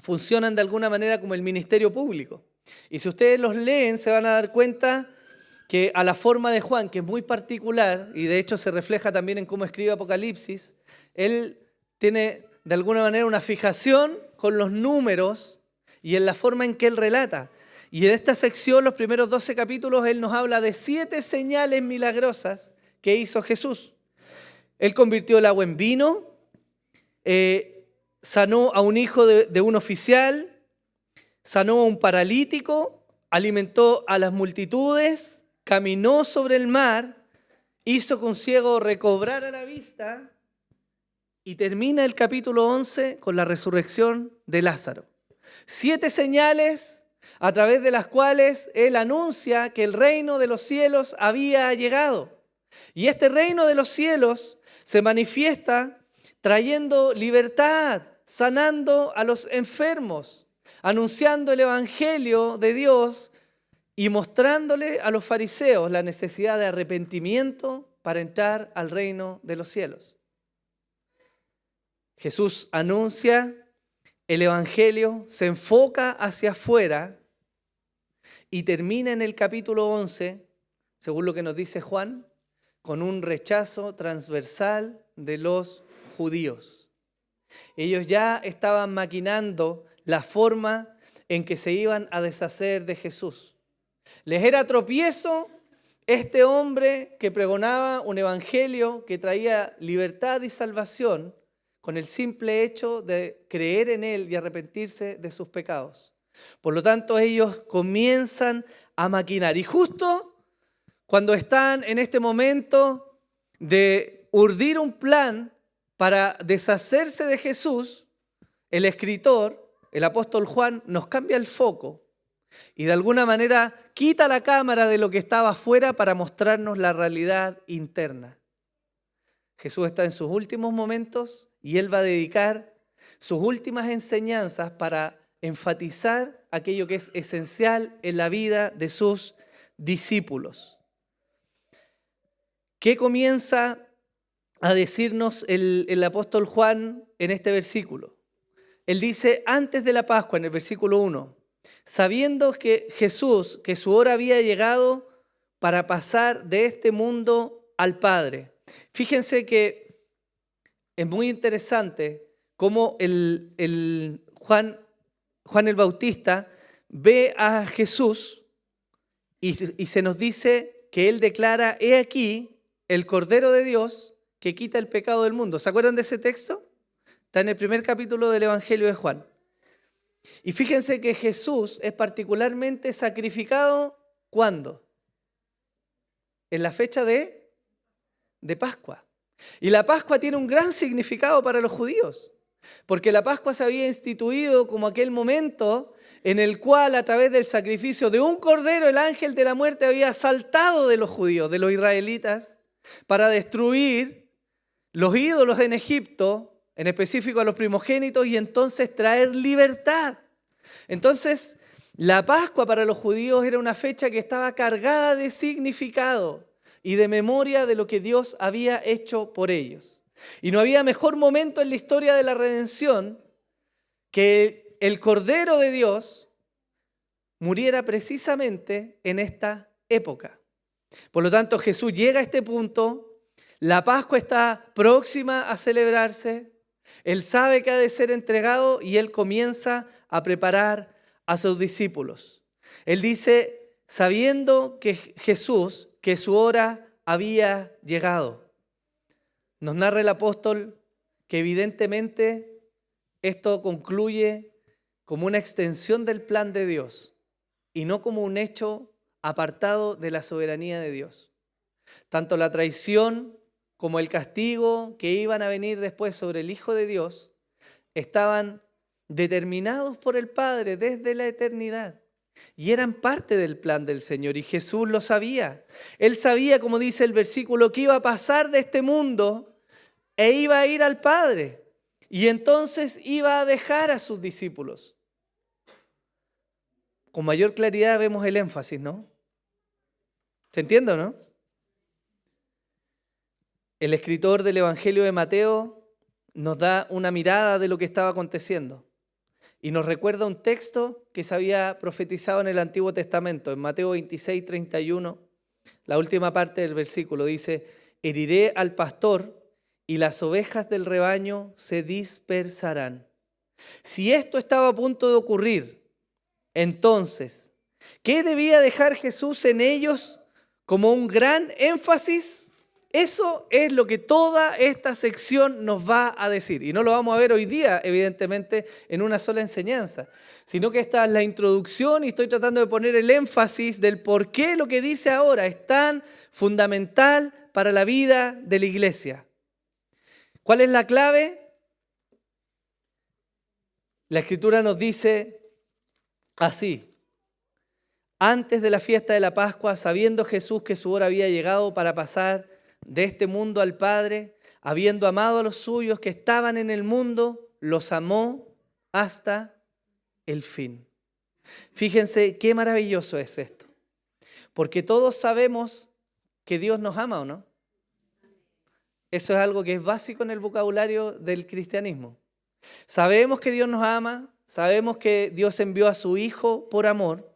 funcionan de alguna manera como el ministerio público. Y si ustedes los leen, se van a dar cuenta que a la forma de Juan, que es muy particular, y de hecho se refleja también en cómo escribe Apocalipsis, él tiene de alguna manera una fijación con los números y en la forma en que él relata. Y en esta sección, los primeros 12 capítulos, él nos habla de 7 señales milagrosas que hizo Jesús. Él convirtió el agua en vino, sanó a un hijo de un oficial, sanó a un paralítico, alimentó a las multitudes, caminó sobre el mar, hizo que un ciego recobrara la vista y termina el capítulo 11 con la resurrección de Lázaro. 7 señales a través de las cuales Él anuncia que el reino de los cielos había llegado. Y este reino de los cielos se manifiesta trayendo libertad, sanando a los enfermos, anunciando el evangelio de Dios y mostrándole a los fariseos la necesidad de arrepentimiento para entrar al reino de los cielos. Jesús anuncia el evangelio, se enfoca hacia afuera y termina en el capítulo 11, según lo que nos dice Juan, con un rechazo transversal de los judíos. Ellos ya estaban maquinando la forma en que se iban a deshacer de Jesús. Les era tropiezo este hombre que pregonaba un evangelio que traía libertad y salvación con el simple hecho de creer en Él y arrepentirse de sus pecados. Por lo tanto, ellos comienzan a maquinar. Y justo cuando están en este momento de urdir un plan para deshacerse de Jesús, el escritor, el apóstol Juan, nos cambia el foco y de alguna manera quita la cámara de lo que estaba afuera para mostrarnos la realidad interna. Jesús está en sus últimos momentos y Él va a dedicar sus últimas enseñanzas para enfatizar aquello que es esencial en la vida de sus discípulos. ¿Qué comienza a decirnos el apóstol Juan en este versículo? Él dice, antes de la Pascua, en el versículo 1, sabiendo que Jesús, que su hora había llegado para pasar de este mundo al Padre. Fíjense que es muy interesante cómo Juan el Bautista ve a Jesús y se nos dice que él declara, he aquí el Cordero de Dios que quita el pecado del mundo. ¿Se acuerdan de ese texto? Está en el primer capítulo del Evangelio de Juan. Y fíjense que Jesús es particularmente sacrificado, ¿cuándo? En la fecha de Pascua. Y la Pascua tiene un gran significado para los judíos, porque la Pascua se había instituido como aquel momento en el cual a través del sacrificio de un cordero el ángel de la muerte había saltado de los judíos, de los israelitas, para destruir los ídolos en Egipto, en específico a los primogénitos, y entonces traer libertad. Entonces, la Pascua para los judíos era una fecha que estaba cargada de significado y de memoria de lo que Dios había hecho por ellos. Y no había mejor momento en la historia de la redención que el Cordero de Dios muriera precisamente en esta época. Por lo tanto, Jesús llega a este punto, la Pascua está próxima a celebrarse, Él sabe que ha de ser entregado y Él comienza a preparar a sus discípulos. Él dice, sabiendo que Jesús, que su hora había llegado. Nos narra el apóstol que evidentemente esto concluye como una extensión del plan de Dios y no como un hecho apartado de la soberanía de Dios. Tanto la traición como el castigo que iban a venir después sobre el Hijo de Dios estaban determinados por el Padre desde la eternidad. Y eran parte del plan del Señor y Jesús lo sabía. Él sabía, como dice el versículo, que iba a pasar de este mundo e iba a ir al Padre. Y entonces iba a dejar a sus discípulos. Con mayor claridad vemos el énfasis, ¿no? ¿Se entiende, no? El escritor del Evangelio de Mateo nos da una mirada de lo que estaba aconteciendo. Y nos recuerda un texto que se había profetizado en el Antiguo Testamento, en Mateo 26, 31, la última parte del versículo dice, heriré al pastor y las ovejas del rebaño se dispersarán. Si esto estaba a punto de ocurrir, entonces, ¿qué debía dejar Jesús en ellos como un gran énfasis? Eso es lo que toda esta sección nos va a decir. Y no lo vamos a ver hoy día, evidentemente, en una sola enseñanza, sino que esta es la introducción y estoy tratando de poner el énfasis del por qué lo que dice ahora es tan fundamental para la vida de la iglesia. ¿Cuál es la clave? La Escritura nos dice así: antes de la fiesta de la Pascua, sabiendo Jesús que su hora había llegado para pasar de este mundo al Padre, habiendo amado a los suyos que estaban en el mundo, los amó hasta el fin. Fíjense qué maravilloso es esto, porque todos sabemos que Dios nos ama, ¿o no? Eso es algo que es básico en el vocabulario del cristianismo. Sabemos que Dios nos ama, sabemos que Dios envió a su Hijo por amor,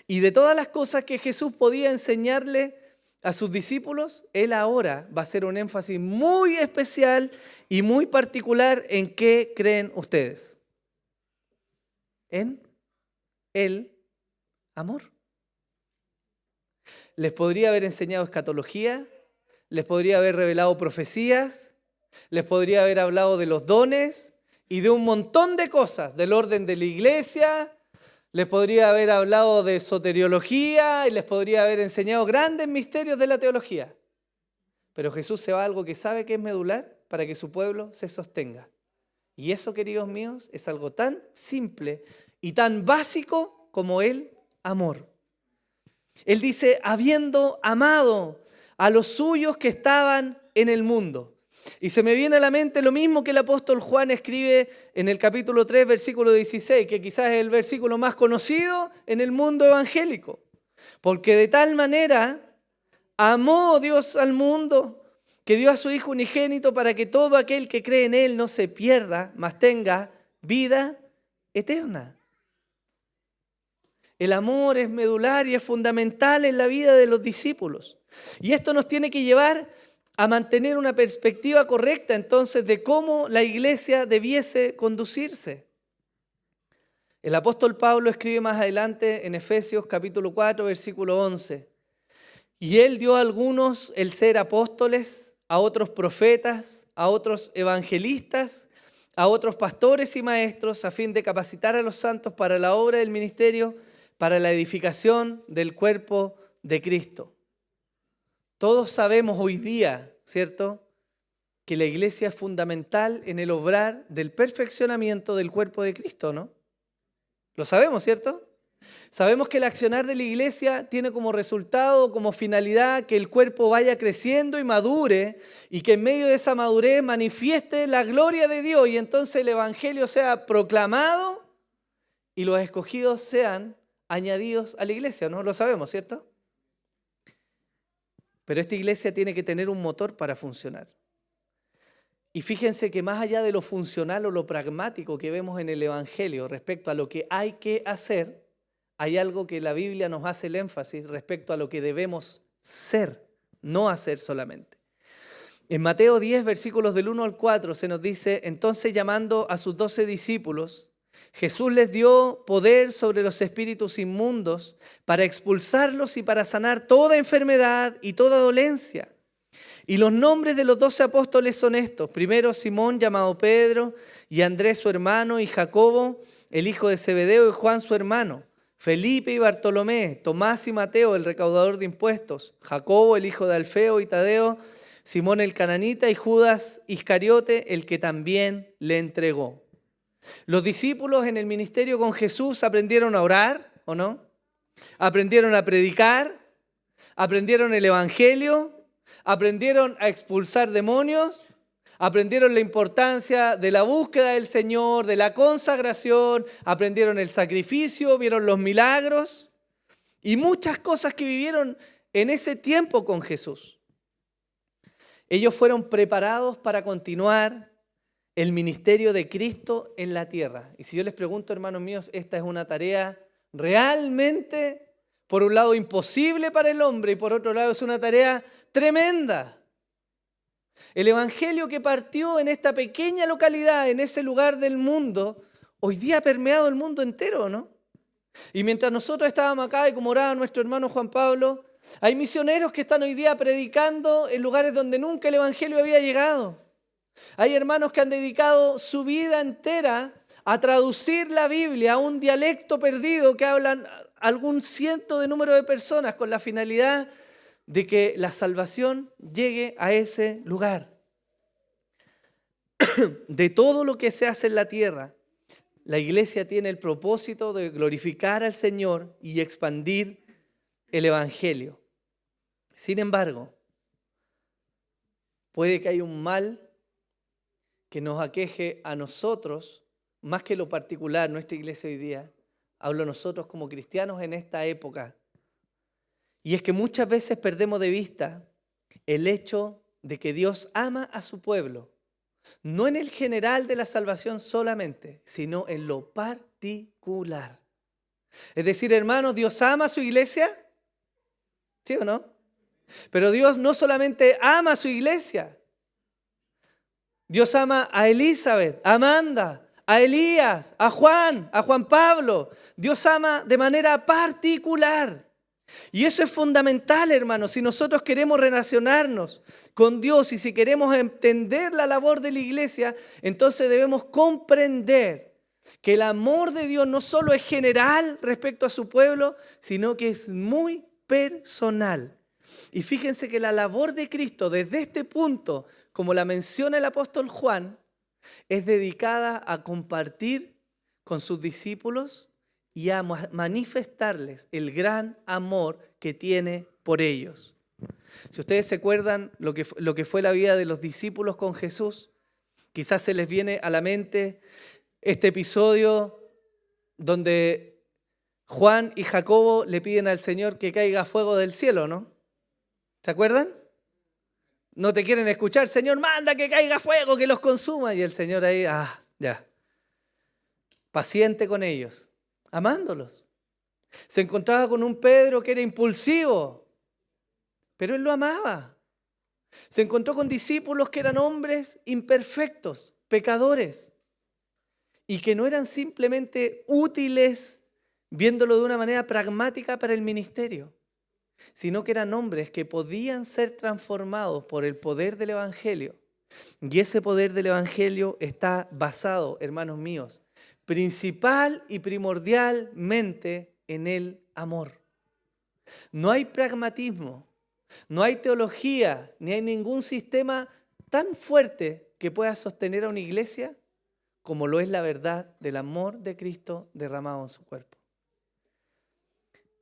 y de todas las cosas que Jesús podía enseñarle a sus discípulos, Él ahora va a hacer un énfasis muy especial y muy particular en qué creen ustedes. En el amor. Les podría haber enseñado escatología, les podría haber revelado profecías, les podría haber hablado de los dones y de un montón de cosas, del orden de la iglesia, les podría haber hablado de soteriología y les podría haber enseñado grandes misterios de la teología. Pero Jesús se va a algo que sabe que es medular para que su pueblo se sostenga. Y eso, queridos míos, es algo tan simple y tan básico como el amor. Él dice, habiendo amado a los suyos que estaban en el mundo. Y se me viene a la mente lo mismo que el apóstol Juan escribe en el capítulo 3, versículo 16, que quizás es el versículo más conocido en el mundo evangélico. Porque de tal manera amó Dios al mundo, que dio a su Hijo unigénito para que todo aquel que cree en Él no se pierda, mas tenga vida eterna. El amor es medular y es fundamental en la vida de los discípulos. Y esto nos tiene que llevar a mantener una perspectiva correcta entonces de cómo la iglesia debiese conducirse. El apóstol Pablo escribe más adelante en Efesios capítulo 4, versículo 11. Y él dio a algunos el ser apóstoles, a otros profetas, a otros evangelistas, a otros pastores y maestros, a fin de capacitar a los santos para la obra del ministerio, para la edificación del cuerpo de Cristo. Todos sabemos hoy día, ¿cierto?, que la iglesia es fundamental en el obrar del perfeccionamiento del cuerpo de Cristo, ¿no? Lo sabemos, ¿cierto? Sabemos que el accionar de la iglesia tiene como resultado, como finalidad, que el cuerpo vaya creciendo y madure y que en medio de esa madurez manifieste la gloria de Dios y entonces el evangelio sea proclamado y los escogidos sean añadidos a la iglesia, ¿no? Lo sabemos, ¿cierto? Pero esta iglesia tiene que tener un motor para funcionar. Y fíjense que más allá de lo funcional o lo pragmático que vemos en el Evangelio respecto a lo que hay que hacer, hay algo que la Biblia nos hace el énfasis respecto a lo que debemos ser, no hacer solamente. En Mateo 10, versículos del 1 al 4, se nos dice, entonces llamando a sus 12 discípulos, Jesús les dio poder sobre los espíritus inmundos para expulsarlos y para sanar toda enfermedad y toda dolencia. Y los nombres de los 12 apóstoles son estos. Primero Simón, llamado Pedro, y Andrés su hermano, y Jacobo, el hijo de Zebedeo, y Juan su hermano. Felipe y Bartolomé, Tomás y Mateo, el recaudador de impuestos. Jacobo, el hijo de Alfeo y Tadeo, Simón el cananita y Judas Iscariote, el que también le entregó. Los discípulos en el ministerio con Jesús aprendieron a orar, ¿o no? Aprendieron a predicar, aprendieron el evangelio, aprendieron a expulsar demonios, aprendieron la importancia de la búsqueda del Señor, de la consagración, aprendieron el sacrificio, vieron los milagros y muchas cosas que vivieron en ese tiempo con Jesús. Ellos fueron preparados para continuar el ministerio de Cristo en la tierra. Y si yo les pregunto, hermanos míos, esta es una tarea realmente, por un lado, imposible para el hombre y por otro lado es una tarea tremenda. El evangelio que partió en esta pequeña localidad, en ese lugar del mundo, hoy día ha permeado el mundo entero, ¿no? Y mientras nosotros estábamos acá y como oraba nuestro hermano Juan Pablo, hay misioneros que están hoy día predicando en lugares donde nunca el evangelio había llegado. Hay hermanos que han dedicado su vida entera a traducir la Biblia a un dialecto perdido que hablan algún ciento de número de personas con la finalidad de que la salvación llegue a ese lugar. De todo lo que se hace en la tierra, la iglesia tiene el propósito de glorificar al Señor y expandir el Evangelio. Sin embargo, puede que haya un mal que nos aqueje a nosotros, más que lo particular, nuestra iglesia hoy día. Hablo nosotros como cristianos en esta época. Y es que muchas veces perdemos de vista el hecho de que Dios ama a su pueblo. No en el general de la salvación solamente, sino en lo particular. Es decir, hermanos, ¿Dios ama a su iglesia? ¿Sí o no? Pero Dios no solamente ama a su iglesia. Dios ama a Elizabeth, a Amanda, a Elías, a Juan Pablo. Dios ama de manera particular. Y eso es fundamental, hermanos. Si nosotros queremos relacionarnos con Dios y si queremos entender la labor de la iglesia, entonces debemos comprender que el amor de Dios no solo es general respecto a su pueblo, sino que es muy personal. Y fíjense que la labor de Cristo desde este punto, como la menciona el apóstol Juan, es dedicada a compartir con sus discípulos y a manifestarles el gran amor que tiene por ellos. Si ustedes se acuerdan lo que fue la vida de los discípulos con Jesús, quizás se les viene a la mente este episodio donde Juan y Jacobo le piden al Señor que caiga fuego del cielo, ¿no? ¿Se acuerdan? No te quieren escuchar, Señor, manda que caiga fuego, que los consuma. Y el Señor ahí, ya, paciente con ellos, amándolos. Se encontraba con un Pedro que era impulsivo, pero él lo amaba. Se encontró con discípulos que eran hombres imperfectos, pecadores, y que no eran simplemente útiles, viéndolo de una manera pragmática para el ministerio, sino que eran hombres que podían ser transformados por el poder del Evangelio. Y ese poder del Evangelio está basado, hermanos míos, principal y primordialmente en el amor. No hay pragmatismo, no hay teología, ni hay ningún sistema tan fuerte que pueda sostener a una iglesia como lo es la verdad del amor de Cristo derramado en su cuerpo.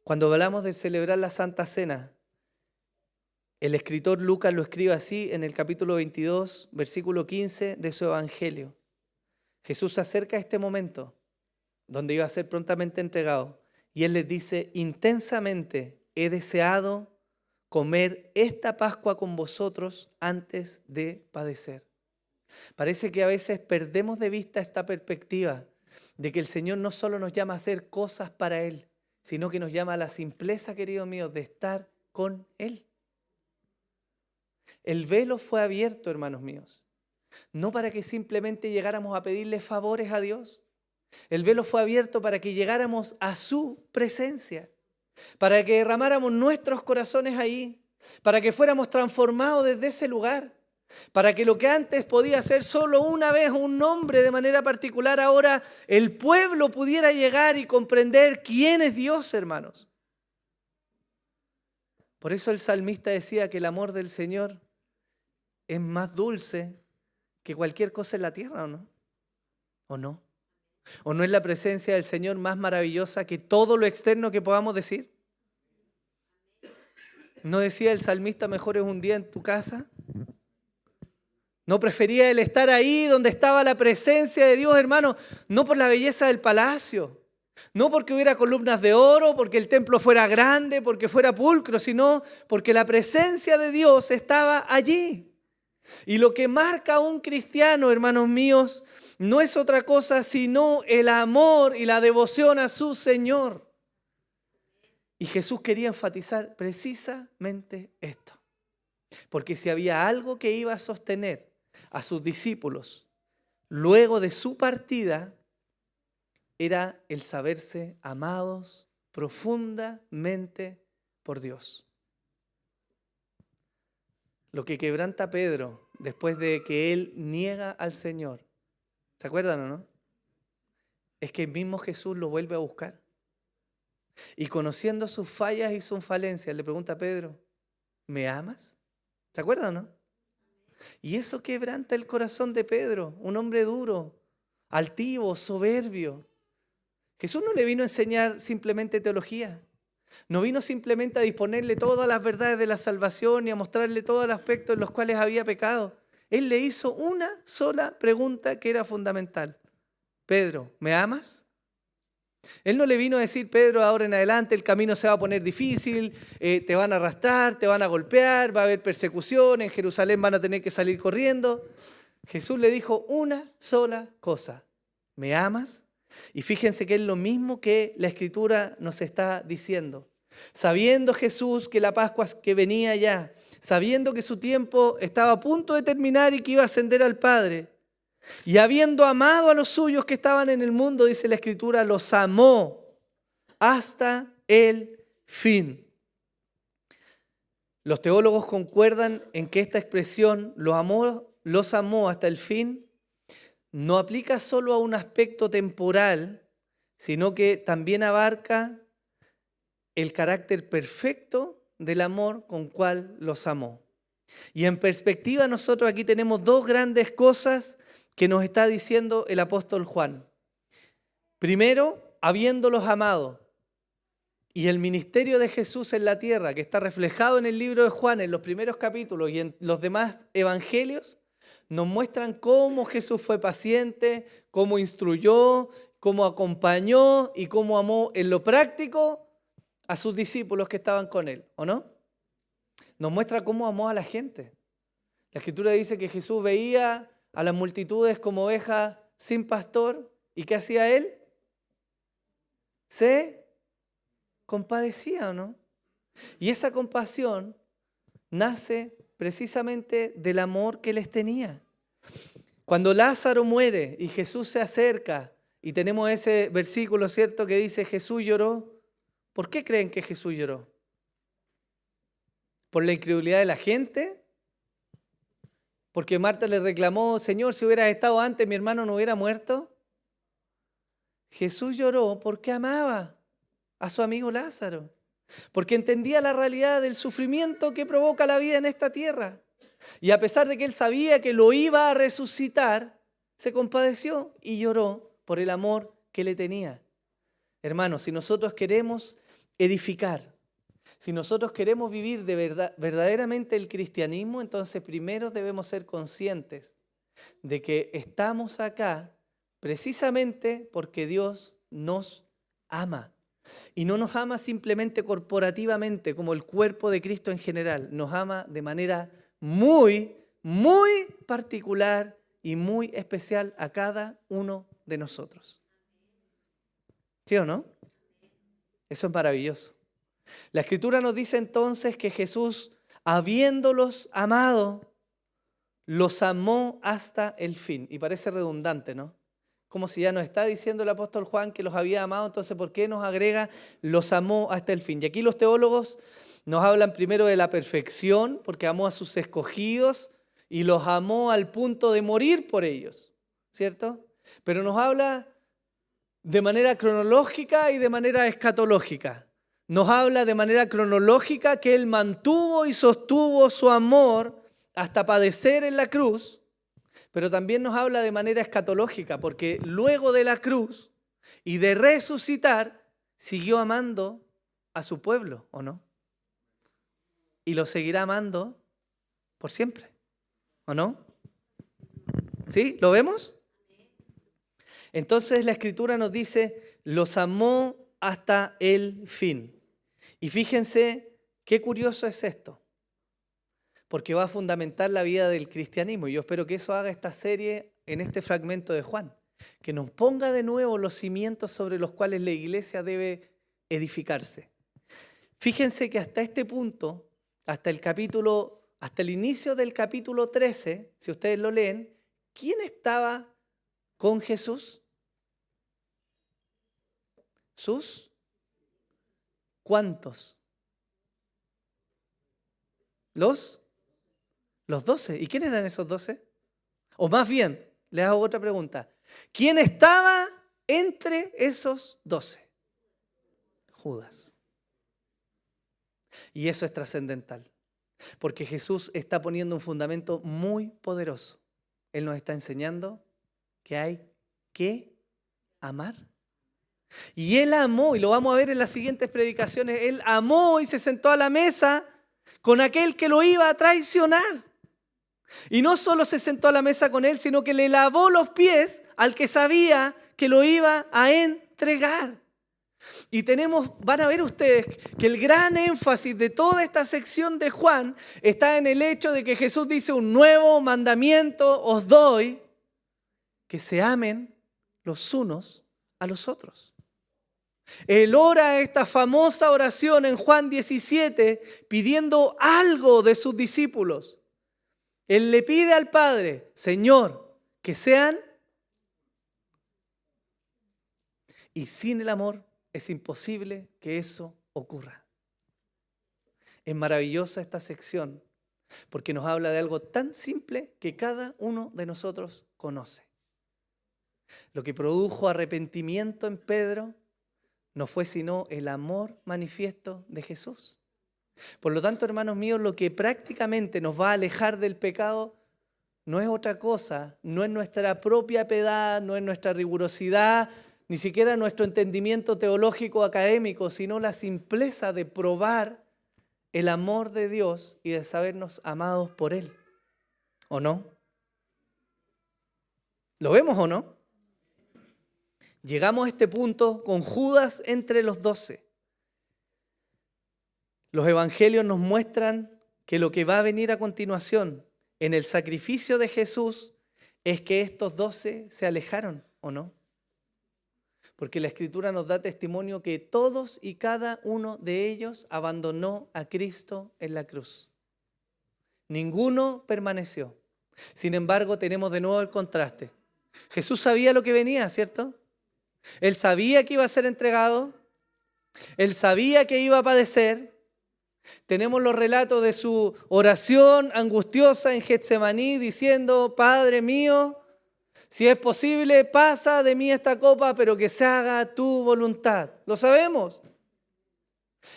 Cuando hablamos de celebrar la Santa Cena, el escritor Lucas lo escribe así en el capítulo 22, versículo 15 de su Evangelio. Jesús se acerca a este momento donde iba a ser prontamente entregado y Él les dice, intensamente he deseado comer esta Pascua con vosotros antes de padecer. Parece que a veces perdemos de vista esta perspectiva de que el Señor no solo nos llama a hacer cosas para Él, sino que nos llama a la simpleza, queridos míos, de estar con Él. El velo fue abierto, hermanos míos, no para que simplemente llegáramos a pedirle favores a Dios. El velo fue abierto para que llegáramos a su presencia, para que derramáramos nuestros corazones ahí, para que fuéramos transformados desde ese lugar, para que lo que antes podía ser solo una vez un nombre de manera particular, ahora el pueblo pudiera llegar y comprender quién es Dios, hermanos. Por eso el salmista decía que el amor del Señor es más dulce que cualquier cosa en la tierra, ¿o no? ¿O no? ¿O no es la presencia del Señor más maravillosa que todo lo externo que podamos decir? ¿No decía el salmista, mejor es un día en tu casa? ¿No prefería él estar ahí donde estaba la presencia de Dios, hermano? No por la belleza del palacio, no porque hubiera columnas de oro, porque el templo fuera grande, porque fuera pulcro, sino porque la presencia de Dios estaba allí. Y lo que marca a un cristiano, hermanos míos, no es otra cosa sino el amor y la devoción a su Señor. Y Jesús quería enfatizar precisamente esto. Porque si había algo que iba a sostener a sus discípulos luego de su partida, era el saberse amados profundamente por Dios. Lo que quebranta a Pedro después de que él niega al Señor, ¿se acuerdan o no? Es que el mismo Jesús lo vuelve a buscar. Y conociendo sus fallas y sus falencias, le pregunta a Pedro, ¿me amas? ¿Se acuerdan o no? Y eso quebranta el corazón de Pedro, un hombre duro, altivo, soberbio. Jesús no le vino a enseñar simplemente teología. No vino simplemente a disponerle todas las verdades de la salvación y a mostrarle todos los aspectos en los cuales había pecado. Él le hizo una sola pregunta que era fundamental. Pedro, ¿me amas? Él no le vino a decir, Pedro, ahora en adelante el camino se va a poner difícil, te van a arrastrar, te van a golpear, va a haber persecución, en Jerusalén van a tener que salir corriendo. Jesús le dijo una sola cosa, ¿me amas? Y fíjense que es lo mismo que la Escritura nos está diciendo. Sabiendo Jesús que la Pascua que venía ya, sabiendo que su tiempo estaba a punto de terminar y que iba a ascender al Padre, y habiendo amado a los suyos que estaban en el mundo, dice la Escritura, los amó hasta el fin. Los teólogos concuerdan en que esta expresión, los amó hasta el fin, no aplica solo a un aspecto temporal, sino que también abarca el carácter perfecto del amor con cual los amó. Y en perspectiva nosotros aquí tenemos dos grandes cosas que nos está diciendo el apóstol Juan. Primero, habiéndolos amado. Y el ministerio de Jesús en la tierra, que está reflejado en el libro de Juan, en los primeros capítulos y en los demás evangelios, nos muestran cómo Jesús fue paciente, cómo instruyó, cómo acompañó y cómo amó en lo práctico a sus discípulos que estaban con él, ¿o no? Nos muestra cómo amó a la gente. La Escritura dice que Jesús veía a las multitudes como ovejas sin pastor. ¿Y qué hacía él? Se compadecía, ¿o no? Y esa compasión nace precisamente del amor que les tenía. Cuando Lázaro muere y Jesús se acerca, y tenemos ese versículo, ¿cierto?, que dice Jesús lloró. ¿Por qué creen que Jesús lloró? ¿Por la incredulidad de la gente? Porque Marta le reclamó, Señor, si hubieras estado antes, mi hermano no hubiera muerto. Jesús lloró porque amaba a su amigo Lázaro, porque entendía la realidad del sufrimiento que provoca la vida en esta tierra. Y a pesar de que él sabía que lo iba a resucitar, se compadeció y lloró por el amor que le tenía. Hermanos, si nosotros queremos edificar, si nosotros queremos vivir de verdad, verdaderamente el cristianismo, entonces primero debemos ser conscientes de que estamos acá precisamente porque Dios nos ama. Y no nos ama simplemente corporativamente como el cuerpo de Cristo en general, nos ama de manera muy, muy particular y muy especial a cada uno de nosotros. ¿Sí o no? Eso es maravilloso. La Escritura nos dice entonces que Jesús, habiéndolos amado, los amó hasta el fin. Y parece redundante, ¿no? Como si ya nos está diciendo el apóstol Juan que los había amado, entonces ¿por qué nos agrega los amó hasta el fin? Y aquí los teólogos nos hablan primero de la perfección, porque amó a sus escogidos y los amó al punto de morir por ellos, ¿cierto? Pero nos habla de manera cronológica y de manera escatológica. Nos habla de manera cronológica que Él mantuvo y sostuvo su amor hasta padecer en la cruz, pero también nos habla de manera escatológica, porque luego de la cruz y de resucitar, siguió amando a su pueblo, ¿o no? Y lo seguirá amando por siempre, ¿o no? ¿Sí? ¿Lo vemos? Entonces la Escritura nos dice, los amó hasta el fin. Y fíjense qué curioso es esto, porque va a fundamentar la vida del cristianismo. Y yo espero que eso haga esta serie en este fragmento de Juan, que nos ponga de nuevo los cimientos sobre los cuales la iglesia debe edificarse. Fíjense que hasta este punto, hasta el inicio del capítulo 13, si ustedes lo leen, ¿quién estaba con Jesús? ¿Sus? ¿Cuántos? Los 12. ¿Y quién eran esos 12? O más bien, les hago otra pregunta. ¿Quién estaba entre esos 12? Judas. Y eso es trascendental. Porque Jesús está poniendo un fundamento muy poderoso. Él nos está enseñando que hay que amar. Y Él amó, y lo vamos a ver en las siguientes predicaciones, Él amó y se sentó a la mesa con aquel que lo iba a traicionar. Y no solo se sentó a la mesa con Él, sino que le lavó los pies al que sabía que lo iba a entregar. Y van a ver ustedes que el gran énfasis de toda esta sección de Juan está en el hecho de que Jesús dice: un nuevo mandamiento os doy, que se amen los unos a los otros. Él ora esta famosa oración en Juan 17 pidiendo algo de sus discípulos. Él le pide al Padre: Señor, que sean. Y sin el amor es imposible que eso ocurra. Es maravillosa esta sección porque nos habla de algo tan simple que cada uno de nosotros conoce. Lo que produjo arrepentimiento en Pedro no fue sino el amor manifiesto de Jesús. Por lo tanto, hermanos míos, lo que prácticamente nos va a alejar del pecado no es otra cosa, no es nuestra propia piedad, no es nuestra rigurosidad, ni siquiera nuestro entendimiento teológico académico, sino la simpleza de probar el amor de Dios y de sabernos amados por Él. ¿O no? ¿Lo vemos o no? Llegamos a este punto con Judas entre los 12. Los evangelios nos muestran que lo que va a venir a continuación en el sacrificio de Jesús es que estos 12 se alejaron, ¿o no? Porque la Escritura nos da testimonio que todos y cada uno de ellos abandonó a Cristo en la cruz. Ninguno permaneció. Sin embargo, tenemos de nuevo el contraste. Jesús sabía lo que venía, ¿cierto? Él sabía que iba a ser entregado. Él sabía que iba a padecer. Tenemos los relatos de su oración angustiosa en Getsemaní diciendo: Padre mío, si es posible, pasa de mí esta copa, pero que se haga tu voluntad. Lo sabemos.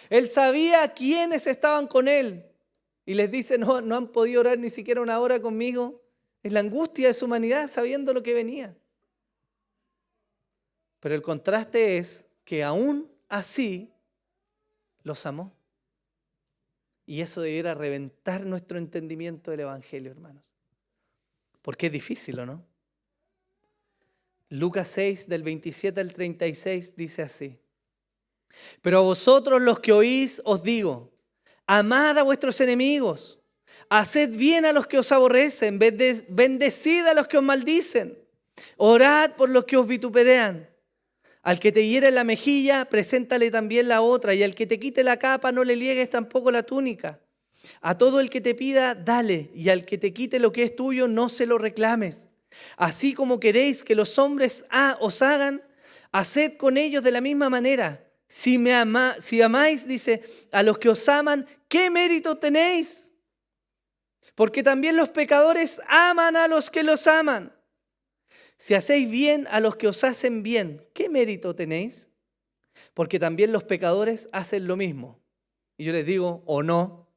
Él sabía quiénes estaban con Él. Y les dice: no han podido orar ni siquiera una hora conmigo. Es la angustia de su humanidad sabiendo lo que venía. Pero el contraste es que aún así los amó. Y eso debiera reventar nuestro entendimiento del Evangelio, hermanos. Porque es difícil, ¿o no? Lucas 6, del 27 al 36, dice así: Pero a vosotros los que oís os digo, amad a vuestros enemigos, haced bien a los que os aborrecen, bendecid a los que os maldicen, orad por los que os vituperan. Al que te hiere la mejilla, preséntale también la otra, y al que te quite la capa, no le niegues tampoco la túnica. A todo el que te pida, dale, y al que te quite lo que es tuyo, no se lo reclames. Así como queréis que los hombres os hagan, haced con ellos de la misma manera. Si amáis, dice, a los que os aman, ¿qué mérito tenéis? Porque también los pecadores aman a los que los aman. Si hacéis bien a los que os hacen bien, ¿qué mérito tenéis? Porque también los pecadores hacen lo mismo. Y yo les digo, ¿o no?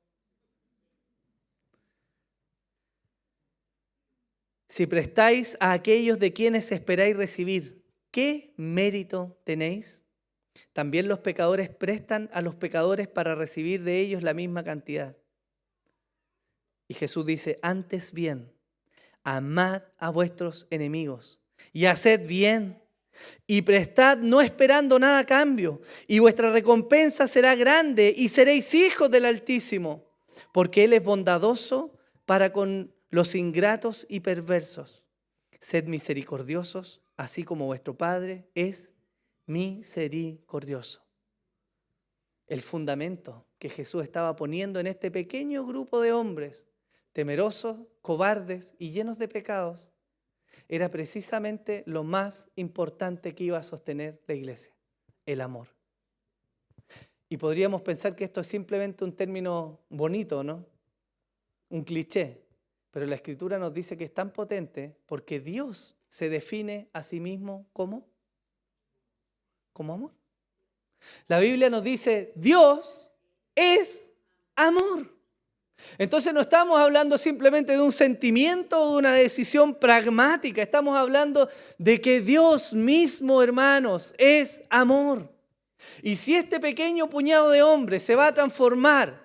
Si prestáis a aquellos de quienes esperáis recibir, ¿qué mérito tenéis? También los pecadores prestan a los pecadores para recibir de ellos la misma cantidad. Y Jesús dice: antes bien, amad a vuestros enemigos y haced bien y prestad no esperando nada a cambio, y vuestra recompensa será grande y seréis hijos del Altísimo, porque Él es bondadoso para con los ingratos y perversos. Sed misericordiosos, así como vuestro Padre es misericordioso. El fundamento que Jesús estaba poniendo en este pequeño grupo de hombres, temerosos, cobardes y llenos de pecados, era precisamente lo más importante que iba a sostener la iglesia: el amor. Y podríamos pensar que esto es simplemente un término bonito, ¿no? Un cliché. Pero la Escritura nos dice que es tan potente porque Dios se define a sí mismo como amor. La Biblia nos dice: Dios es amor. Entonces no estamos hablando simplemente de un sentimiento o de una decisión pragmática. Estamos hablando de que Dios mismo, hermanos, es amor. Y si este pequeño puñado de hombres se va a transformar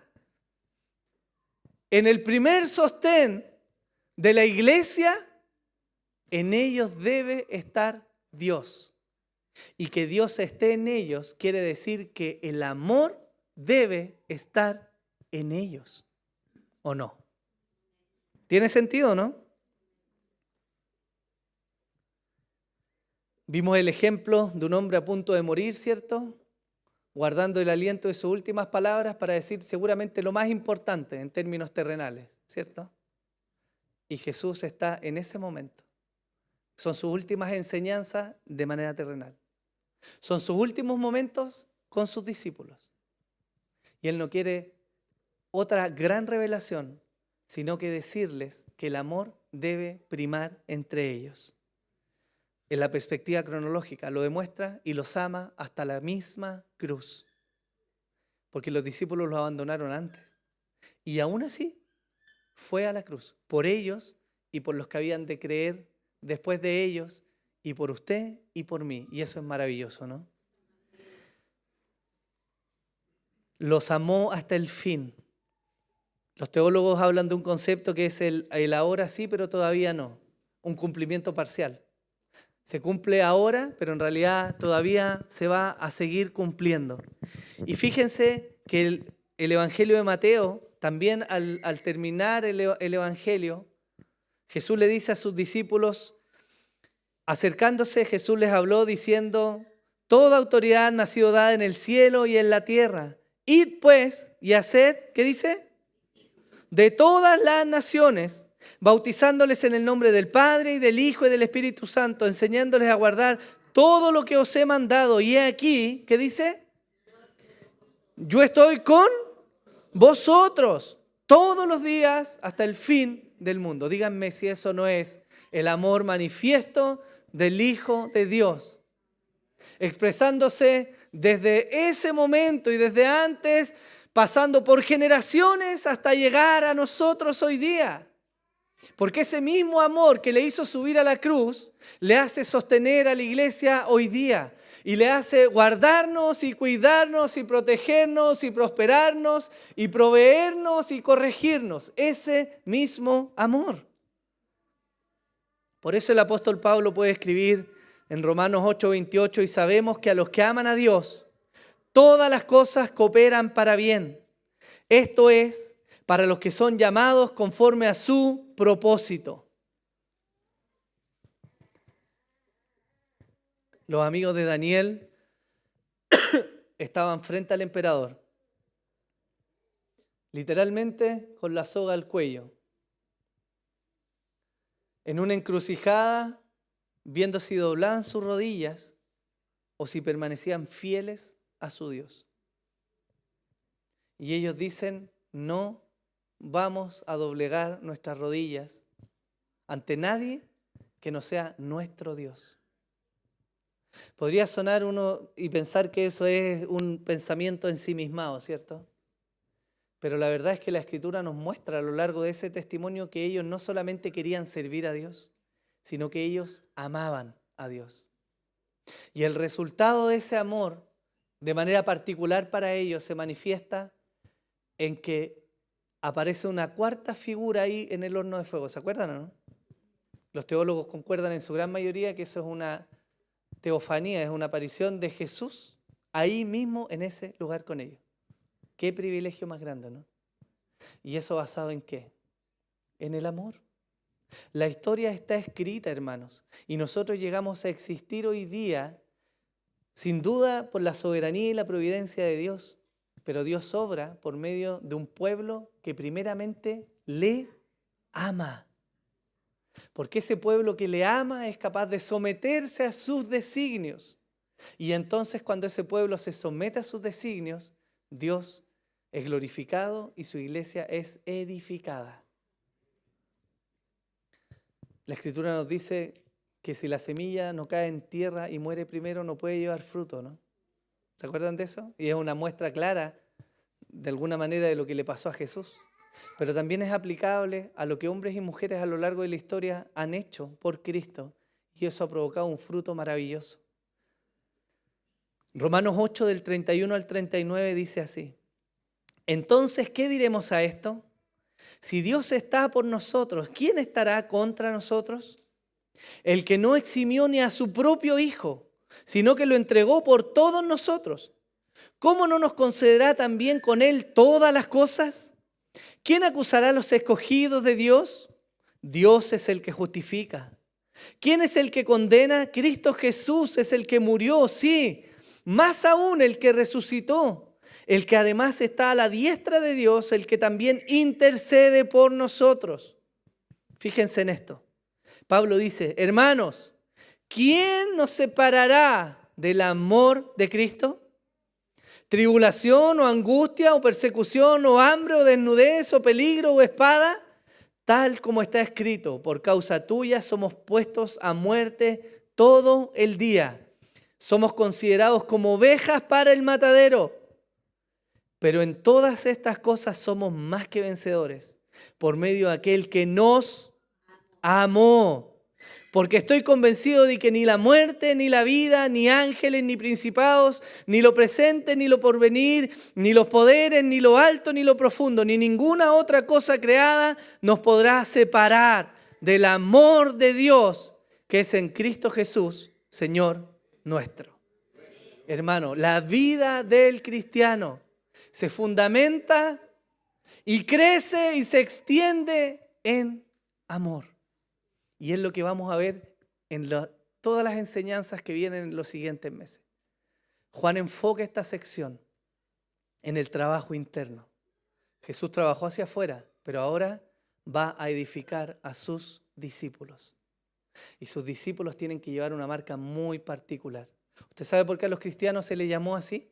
en el primer sostén de la iglesia, en ellos debe estar Dios. Y que Dios esté en ellos quiere decir que el amor debe estar en ellos. ¿O no? ¿Tiene sentido, no? Vimos el ejemplo de un hombre a punto de morir, ¿cierto? Guardando el aliento de sus últimas palabras para decir seguramente lo más importante en términos terrenales, ¿cierto? Y Jesús está en ese momento. Son sus últimas enseñanzas de manera terrenal. Son sus últimos momentos con sus discípulos. Y Él no quiere otra gran revelación, sino que decirles que el amor debe primar entre ellos. En la perspectiva cronológica lo demuestra y los ama hasta la misma cruz. Porque los discípulos los abandonaron antes. Y aún así fue a la cruz, por ellos y por los que habían de creer después de ellos, y por usted y por mí. Y eso es maravilloso, ¿no? Los amó hasta el fin. Los teólogos hablan de un concepto que es el ahora sí, pero todavía no. Un cumplimiento parcial. Se cumple ahora, pero en realidad todavía se va a seguir cumpliendo. Y fíjense que el Evangelio de Mateo, también al terminar el Evangelio, Jesús le dice a sus discípulos, acercándose, Jesús les habló diciendo, toda autoridad me ha sido dada en el cielo y en la tierra. Id pues y haced, ¿qué dice? De todas las naciones, bautizándoles en el nombre del Padre y del Hijo y del Espíritu Santo, enseñándoles a guardar todo lo que os he mandado. Y he aquí, ¿qué dice? Yo estoy con vosotros todos los días hasta el fin del mundo. Díganme si eso no es el amor manifiesto del Hijo de Dios, expresándose desde ese momento y desde antes, pasando por generaciones hasta llegar a nosotros hoy día. Porque ese mismo amor que le hizo subir a la cruz, le hace sostener a la iglesia hoy día. Y le hace guardarnos y cuidarnos y protegernos y prosperarnos y proveernos y corregirnos. Ese mismo amor. Por eso el apóstol Pablo puede escribir en Romanos 8:28, y sabemos que a los que aman a Dios, todas las cosas cooperan para bien. Esto es, para los que son llamados conforme a su propósito. Los amigos de Daniel estaban frente al emperador, literalmente con la soga al cuello, en una encrucijada, viendo si doblaban sus rodillas o si permanecían fieles a su Dios. Y ellos dicen, no vamos a doblegar nuestras rodillas ante nadie que no sea nuestro Dios. Podría sonar uno y pensar que eso es un pensamiento ensimismado, ¿cierto? Pero la verdad es que la Escritura nos muestra a lo largo de ese testimonio que ellos no solamente querían servir a Dios, sino que ellos amaban a Dios. Y el resultado de ese amor, de manera particular para ellos, se manifiesta en que aparece una cuarta figura ahí en el horno de fuego. ¿Se acuerdan o no? Los teólogos concuerdan en su gran mayoría que eso es una teofanía, es una aparición de Jesús ahí mismo en ese lugar con ellos. Qué privilegio más grande, ¿no? ¿Y eso basado en qué? En el amor. La historia está escrita, hermanos, y nosotros llegamos a existir hoy día, sin duda por la soberanía y la providencia de Dios, pero Dios obra por medio de un pueblo que primeramente le ama. Porque ese pueblo que le ama es capaz de someterse a sus designios. Y entonces cuando ese pueblo se somete a sus designios, Dios es glorificado y su iglesia es edificada. La Escritura nos dice que si la semilla no cae en tierra y muere primero, no puede llevar fruto, ¿no? ¿Se acuerdan de eso? Y es una muestra clara, de alguna manera, de lo que le pasó a Jesús. pero también es aplicable a lo que hombres y mujeres a lo largo de la historia han hecho por Cristo, y eso ha provocado un fruto maravilloso. Romanos 8 del 31 al 39 dice así: entonces, ¿qué diremos a esto? Si Dios está por nosotros, ¿quién estará contra nosotros? El que no eximió ni a su propio Hijo, sino que lo entregó por todos nosotros, ¿cómo no nos concederá también con Él todas las cosas? ¿Quién acusará a los escogidos de Dios? Dios es el que justifica. ¿Quién es el que condena? Cristo Jesús es el que murió, sí, más aún el que resucitó, el que además está a la diestra de Dios, el que también intercede por nosotros. Fíjense en esto. Pablo dice: hermanos, ¿quién nos separará del amor de Cristo? ¿Tribulación o angustia o persecución o hambre o desnudez o peligro o espada? Tal como está escrito, por causa tuya somos puestos a muerte todo el día. Somos considerados como ovejas para el matadero. Pero en todas estas cosas somos más que vencedores por medio de aquel que nos amó. Porque estoy convencido de que ni la muerte, ni la vida, ni ángeles, ni principados, ni lo presente, ni lo porvenir, ni los poderes, ni lo alto, ni lo profundo, ni ninguna otra cosa creada nos podrá separar del amor de Dios que es en Cristo Jesús, Señor nuestro. Hermano, la vida del cristiano se fundamenta y crece y se extiende en amor. Y es lo que vamos a ver en todas las enseñanzas que vienen en los siguientes meses. Juan enfoca esta sección en el trabajo interno. Jesús trabajó hacia afuera, pero ahora va a edificar a sus discípulos. Y sus discípulos tienen que llevar una marca muy particular. ¿Usted sabe por qué a los cristianos se les llamó así?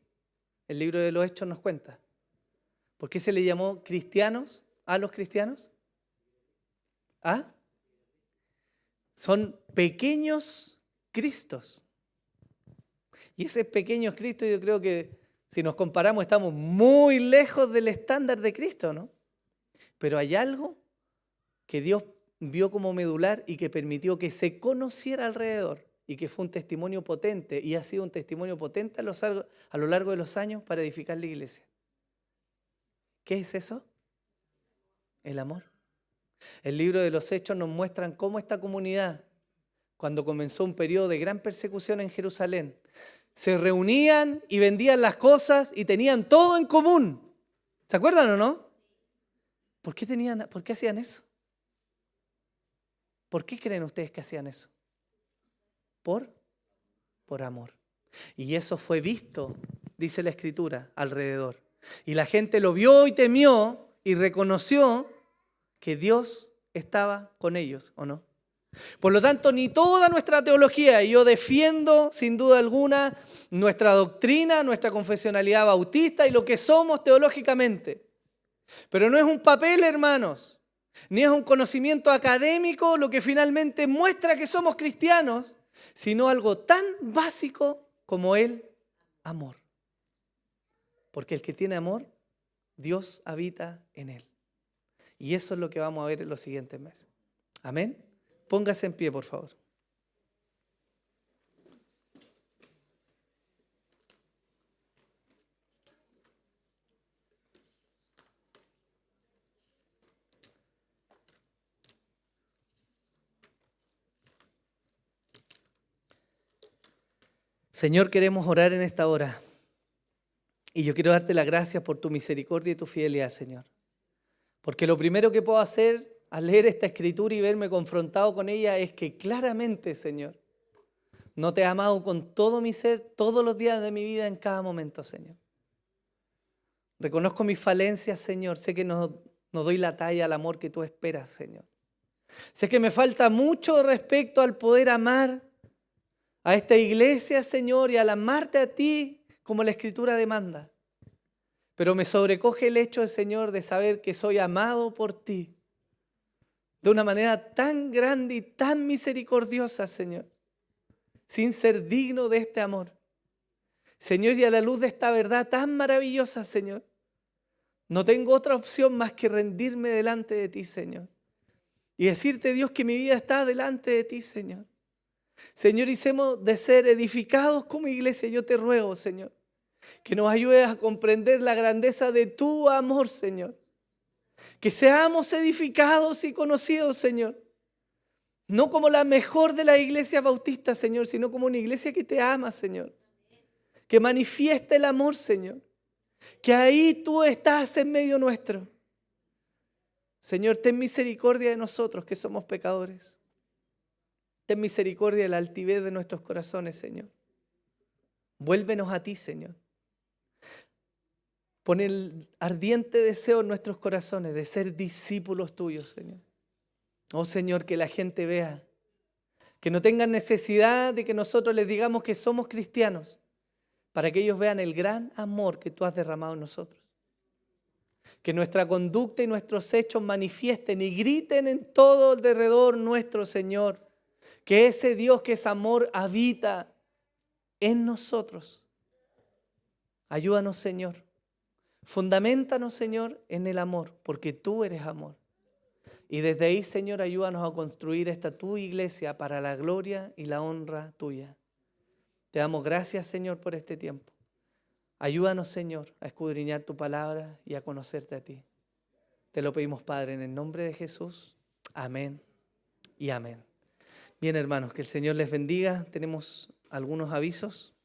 El libro de los Hechos nos cuenta. ¿Por qué se les llamó cristianos a los cristianos? ¿Ah? Son pequeños Cristos. Y ese pequeño Cristo, yo creo que si nos comparamos estamos muy lejos del estándar de Cristo, ¿no? Pero hay algo que Dios vio como medular y que permitió que se conociera alrededor y que fue un testimonio potente y ha sido un testimonio potente a lo largo de los años para edificar la iglesia. ¿Qué es eso? El amor. El libro de los Hechos nos muestra cómo esta comunidad, cuando comenzó un periodo de gran persecución en Jerusalén, se reunían y vendían las cosas y tenían todo en común. ¿Se acuerdan o no? ¿Por qué hacían eso? ¿Por qué creen ustedes que hacían eso? Por amor. Y eso fue visto, dice la Escritura, alrededor. Y la gente lo vio y temió y reconoció que Dios estaba con ellos, ¿o no? Por lo tanto, ni toda nuestra teología, y yo defiendo sin duda alguna nuestra doctrina, nuestra confesionalidad bautista y lo que somos teológicamente. Pero no es un papel, hermanos, ni es un conocimiento académico lo que finalmente muestra que somos cristianos, sino algo tan básico como el amor. Porque el que tiene amor, Dios habita en él. Y eso es lo que vamos a ver en los siguientes meses. Amén. Póngase en pie, por favor. Señor, queremos orar en esta hora. Y yo quiero darte las gracias por tu misericordia y tu fidelidad, Señor. Porque lo primero que puedo hacer al leer esta escritura y verme confrontado con ella es que claramente, Señor, no te he amado con todo mi ser todos los días de mi vida, en cada momento, Señor. Reconozco mis falencias, Señor. Sé que no doy la talla al amor que tú esperas, Señor. Sé que me falta mucho respecto al poder amar a esta iglesia, Señor, y al amarte a ti como la Escritura demanda. Pero me sobrecoge el hecho, Señor, de saber que soy amado por ti de una manera tan grande y tan misericordiosa, Señor, sin ser digno de este amor. Señor, y a la luz de esta verdad tan maravillosa, Señor, No tengo otra opción más que rendirme delante de ti, Señor. Y decirte, Dios, que mi vida está delante de ti, Señor. Señor, y hemos de ser edificados como iglesia. Yo te ruego, Señor, que nos ayudes a comprender la grandeza de tu amor, Señor. Que seamos edificados y conocidos, Señor. No como la mejor de las iglesias bautistas, Señor, sino como una iglesia que te ama, Señor. Que manifieste el amor, Señor. Que ahí tú estás en medio nuestro. Señor, ten misericordia de nosotros que somos pecadores. Ten misericordia de la altivez de nuestros corazones, Señor. Vuélvenos a ti, Señor. Pon el ardiente deseo en nuestros corazones de ser discípulos tuyos, Señor. Oh, Señor, que la gente vea, que no tengan necesidad de que nosotros les digamos que somos cristianos, para que ellos vean el gran amor que tú has derramado en nosotros. Que nuestra conducta y nuestros hechos manifiesten y griten en todo alrededor nuestro, Señor, que ese Dios que es amor habita en nosotros. Ayúdanos, Señor. Fundamentanos, Señor, en el amor, porque tú eres amor. Y desde ahí, Señor, ayúdanos a construir esta tu iglesia para la gloria y la honra tuya. Te damos gracias, Señor, por este tiempo. Ayúdanos, Señor, a escudriñar tu palabra y a conocerte a ti. Te lo pedimos, Padre, en el nombre de Jesús. Amén y amén. Bien, hermanos, que el Señor les bendiga. Tenemos algunos avisos.